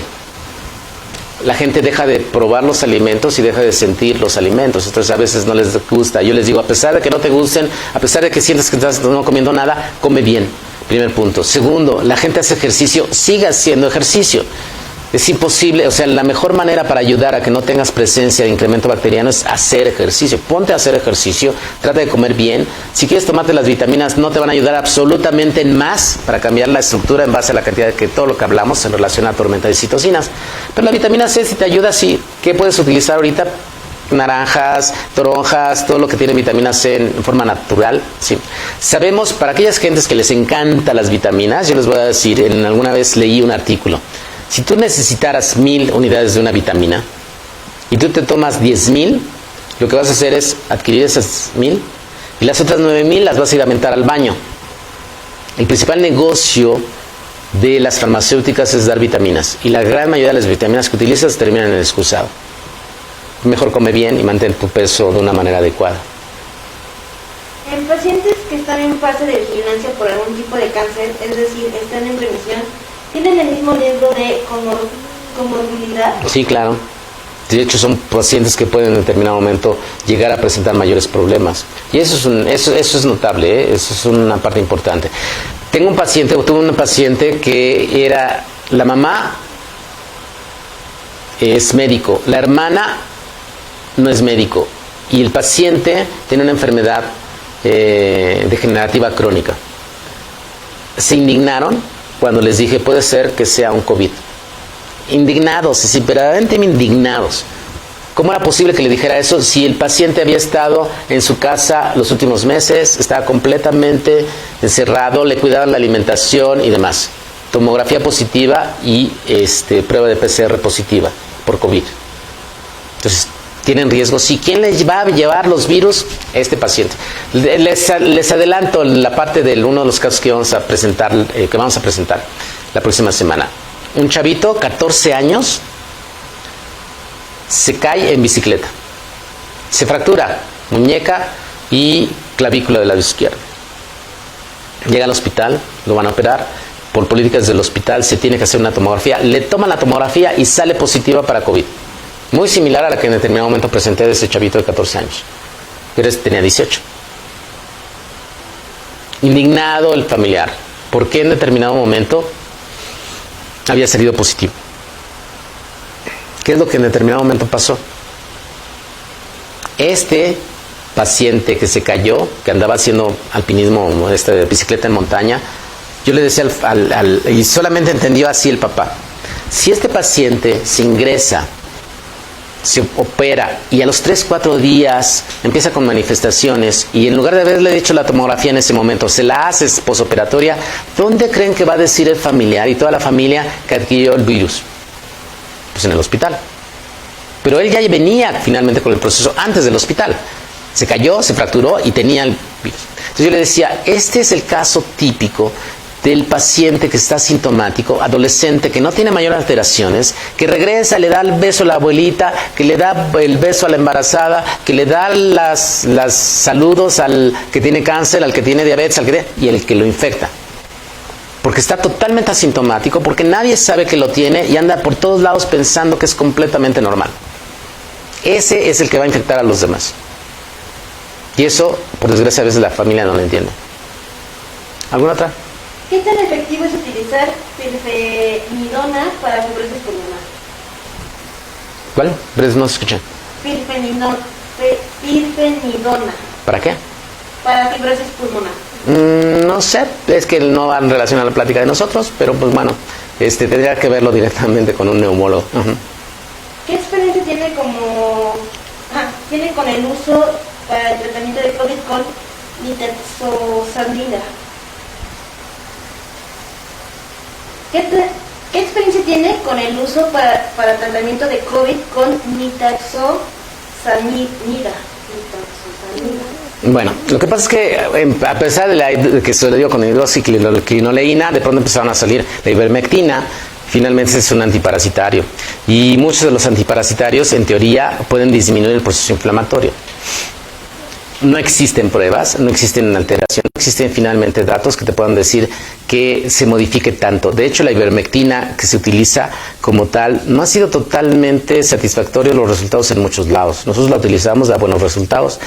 La gente deja de probar los alimentos y deja de sentir los alimentos. Entonces a veces no les gusta. Yo les digo, a pesar de que no te gusten, a pesar de que sientes que estás no comiendo nada, come bien. Primer punto. Segundo, la gente hace ejercicio, siga haciendo ejercicio. Es imposible, o sea, la mejor manera para ayudar a que no tengas presencia de incremento bacteriano es hacer ejercicio. Ponte a hacer ejercicio, trata de comer bien. Si quieres tomarte las vitaminas, no te van a ayudar absolutamente en más para cambiar la estructura en base a la cantidad de todo lo que hablamos en relación a la tormenta de citocinas. Pero la vitamina C sí te ayuda, sí. ¿Qué puedes utilizar ahorita? Naranjas, toronjas, todo lo que tiene vitamina C en forma natural, sí. Sabemos, para aquellas gentes que les encantan las vitaminas, yo les voy a decir, alguna vez leí un artículo. Si tú necesitaras 1000 unidades de una vitamina y tú te tomas 10,000, lo que vas a hacer es adquirir esas 1000 y las otras 9000 las vas a ir a aventar al baño. El principal negocio de las farmacéuticas es dar vitaminas, y la gran mayoría de las vitaminas que utilizas terminan en el excusado. Mejor come bien y mantén tu peso de una manera adecuada. En pacientes que están en fase de vigilancia por algún tipo de cáncer, es decir, están en remisión, ¿tienen el mismo riesgo de comorbilidad? Sí, claro. De hecho, son pacientes que pueden en determinado momento llegar a presentar mayores problemas. Y eso es notable, ¿eh? Eso es una parte importante. Tuve una paciente que era, la mamá es médico, la hermana no es médico, y el paciente tiene una enfermedad degenerativa crónica. Se indignaron cuando les dije, puede ser que sea un COVID. Indignados, verdaderamente indignados. ¿Cómo era posible que le dijera eso si el paciente había estado en su casa los últimos meses, estaba completamente encerrado, le cuidaban la alimentación y demás? Tomografía positiva y prueba de PCR positiva por COVID. Entonces, tienen riesgo. ¿Sí? ¿Quién les va a llevar los virus? Este paciente. Les adelanto la parte de uno de los casos que vamos a presentar la próxima semana. Un chavito, 14 años, se cae en bicicleta. Se fractura muñeca y clavícula del lado izquierdo. Llega al hospital, lo van a operar. Por políticas del hospital se tiene que hacer una tomografía. Le toman la tomografía y sale positiva para COVID. Muy similar a la que en determinado momento presenté de ese chavito de 14 años. Pero tenía 18. Indignado el familiar. ¿Por qué en determinado momento había salido positivo? ¿Qué es lo que en determinado momento pasó? Este paciente que se cayó, que andaba haciendo alpinismo, bicicleta en montaña, yo le decía y solamente entendió así el papá. Si este paciente se ingresa, se opera y a los 3-4 días empieza con manifestaciones y en lugar de haberle hecho la tomografía en ese momento, se la hace posoperatoria, ¿dónde creen que va a decir el familiar y toda la familia que adquirió el virus? Pues en el hospital. Pero él ya venía finalmente con el proceso antes del hospital. Se cayó, se fracturó y tenía el virus. Entonces yo le decía, este es el caso típico del paciente que está sintomático, adolescente, que no tiene mayores alteraciones, que regresa, le da el beso a la abuelita, que le da el beso a la embarazada, que le da las saludos al que tiene cáncer, al que tiene diabetes, y el que lo infecta. Porque está totalmente asintomático, porque nadie sabe que lo tiene y anda por todos lados pensando que es completamente normal. Ese es el que va a infectar a los demás. Y eso, por desgracia, a veces la familia no lo entiende. ¿Alguna otra? ¿Qué tan efectivo es utilizar pirfenidona para fibrosis pulmonar? ¿Cuál? No se escucha. Pirfenidona. ¿Para qué? Para fibrosis pulmonar. No sé, es que no va en relación a la plática de nosotros, pero pues bueno, tendría que verlo directamente con un neumólogo. ¿Qué experiencia tiene tiene con el uso para el tratamiento de COVID con nitazoxanida. ¿Qué experiencia tiene con el uso para tratamiento de COVID con nitazoxanida? Bueno, lo que pasa es que a pesar de que se le dio con hidroxicloroquinoleína, de pronto empezaron a salir la ivermectina. Finalmente es un antiparasitario y muchos de los antiparasitarios en teoría pueden disminuir el proceso inflamatorio. No existen pruebas, no existen alteraciones, no existen finalmente datos que te puedan decir que se modifique tanto. De hecho, la ivermectina que se utiliza como tal no ha sido totalmente satisfactorio los resultados en muchos lados. Nosotros la utilizamos, da buenos resultados.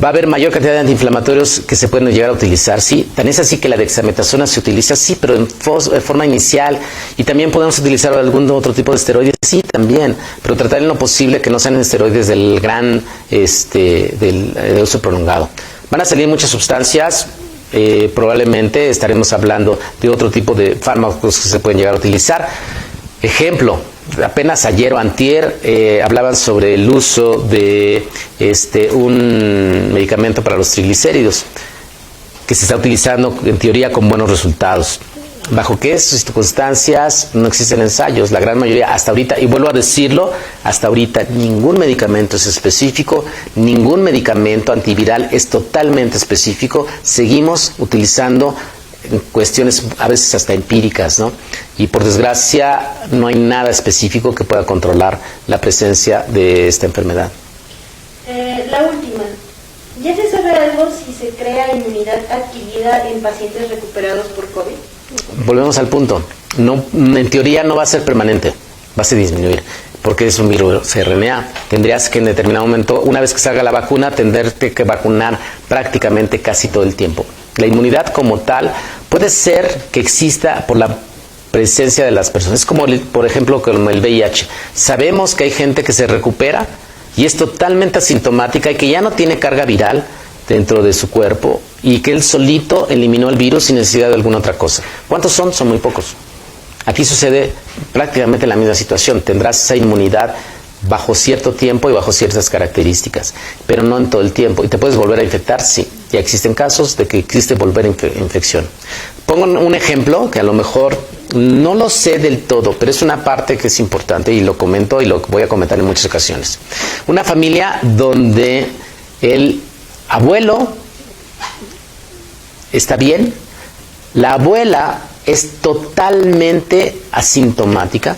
Va a haber mayor cantidad de antiinflamatorios que se pueden llegar a utilizar, sí. Tan es así que la dexametasona se utiliza, sí, pero en forma inicial. Y también podemos utilizar algún otro tipo de esteroides, sí, también. Pero tratar en lo posible que no sean esteroides del del uso prolongado. Van a salir muchas sustancias. Probablemente estaremos hablando de otro tipo de fármacos que se pueden llegar a utilizar. Ejemplo, apenas ayer o antier hablaban sobre el uso de un medicamento para los triglicéridos que se está utilizando en teoría con buenos resultados. ¿Bajo qué circunstancias? No existen ensayos, la gran mayoría hasta ahorita, y vuelvo a decirlo, hasta ahorita ningún medicamento es específico, ningún medicamento antiviral es totalmente específico. Seguimos utilizando cuestiones a veces hasta empíricas, ¿no? Y por desgracia no hay nada específico que pueda controlar la presencia de esta enfermedad. La última. ¿Ya se sabe algo si se crea inmunidad adquirida en pacientes recuperados por COVID? Volvemos al punto. No, en teoría no va a ser permanente, va a ser disminuir, porque es un virus RNA. Tendrías que en determinado momento, una vez que salga la vacuna, tendrte que vacunar prácticamente casi todo el tiempo. La inmunidad como tal puede ser que exista por la presencia de las personas. Es como, por ejemplo, como el VIH. Sabemos que hay gente que se recupera y es totalmente asintomática y que ya no tiene carga viral dentro de su cuerpo y que él solito eliminó el virus sin necesidad de alguna otra cosa. ¿Cuántos son? Son muy pocos. Aquí sucede prácticamente la misma situación. Tendrás esa inmunidad bajo cierto tiempo y bajo ciertas características, pero no en todo el tiempo. ¿Y te puedes volver a infectar? Sí. Ya existen casos de que existe volver a infección. Pongo un ejemplo que a lo mejor no lo sé del todo, pero es una parte que es importante y lo comento y lo voy a comentar en muchas ocasiones. Una familia donde el abuelo está bien, la abuela es totalmente asintomática,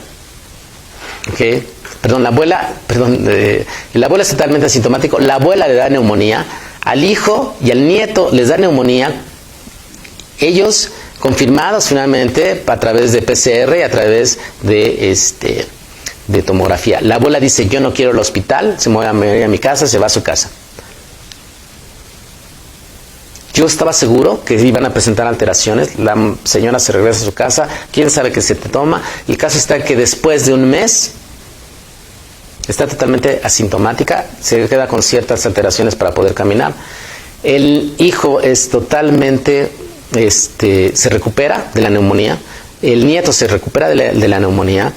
¿ok? El abuelo es totalmente asintomático, la abuela le da neumonía, al hijo y al nieto les da neumonía, ellos confirmados finalmente a través de PCR y a través de tomografía. La abuela dice, yo no quiero el hospital, se me voy a mi casa, se va a su casa. Yo estaba seguro que iban a presentar alteraciones, la señora se regresa a su casa, quién sabe qué se te toma. El caso está que después de un mes está totalmente asintomática, se queda con ciertas alteraciones para poder caminar. El hijo es totalmente, se recupera de la neumonía, el nieto se recupera de la neumonía,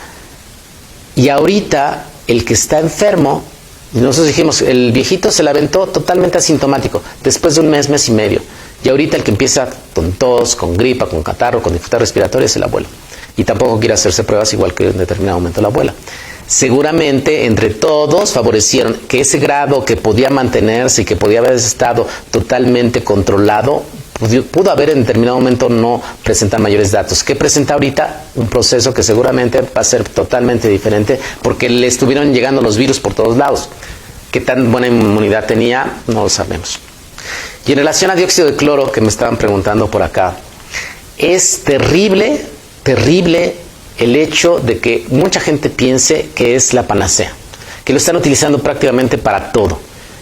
y ahorita el que está enfermo, nosotros dijimos, el viejito se la aventó totalmente asintomático, después de un mes, mes y medio, y ahorita el que empieza con tos, con gripa, con catarro, con dificultad respiratoria es el abuelo, y tampoco quiere hacerse pruebas igual que en determinado momento la abuela. Seguramente entre todos favorecieron que ese grado que podía mantenerse y que podía haber estado totalmente controlado, pudo haber en determinado momento no presentar mayores datos. ¿Qué presenta ahorita? Un proceso que seguramente va a ser totalmente diferente porque le estuvieron llegando los virus por todos lados. ¿Qué tan buena inmunidad tenía? No lo sabemos. Y en relación a dióxido de cloro, que me estaban preguntando por acá, es terrible, terrible el hecho de que mucha gente piense que es la panacea, que lo están utilizando prácticamente para todo.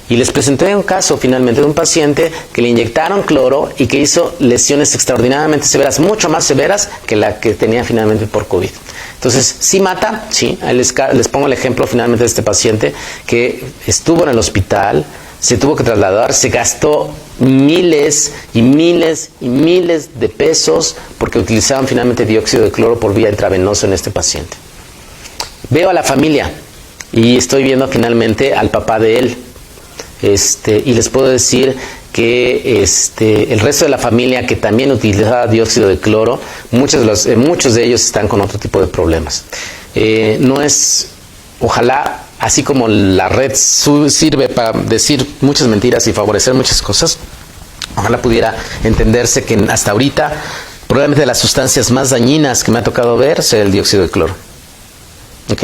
Y les presenté un caso finalmente de un paciente que le inyectaron cloro y que hizo lesiones extraordinariamente severas, mucho más severas que la que tenía finalmente por COVID. Entonces, ¿sí mata? Sí. Ahí les pongo el ejemplo finalmente de este paciente que estuvo en el hospital, se tuvo que trasladar, se gastó miles y miles y miles de pesos porque utilizaban finalmente dióxido de cloro por vía intravenosa en este paciente. Veo a la familia y estoy viendo finalmente al papá de él. y les puedo decir que el resto de la familia que también utilizaba dióxido de cloro, muchos de ellos están con otro tipo de problemas. No es, ojalá, así como la red sirve para decir muchas mentiras y favorecer muchas cosas, ojalá pudiera entenderse que hasta ahorita probablemente de las sustancias más dañinas que me ha tocado ver sea el dióxido de cloro. ¿Ok?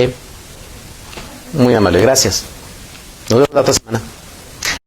Muy amable, gracias. Nos vemos la otra semana.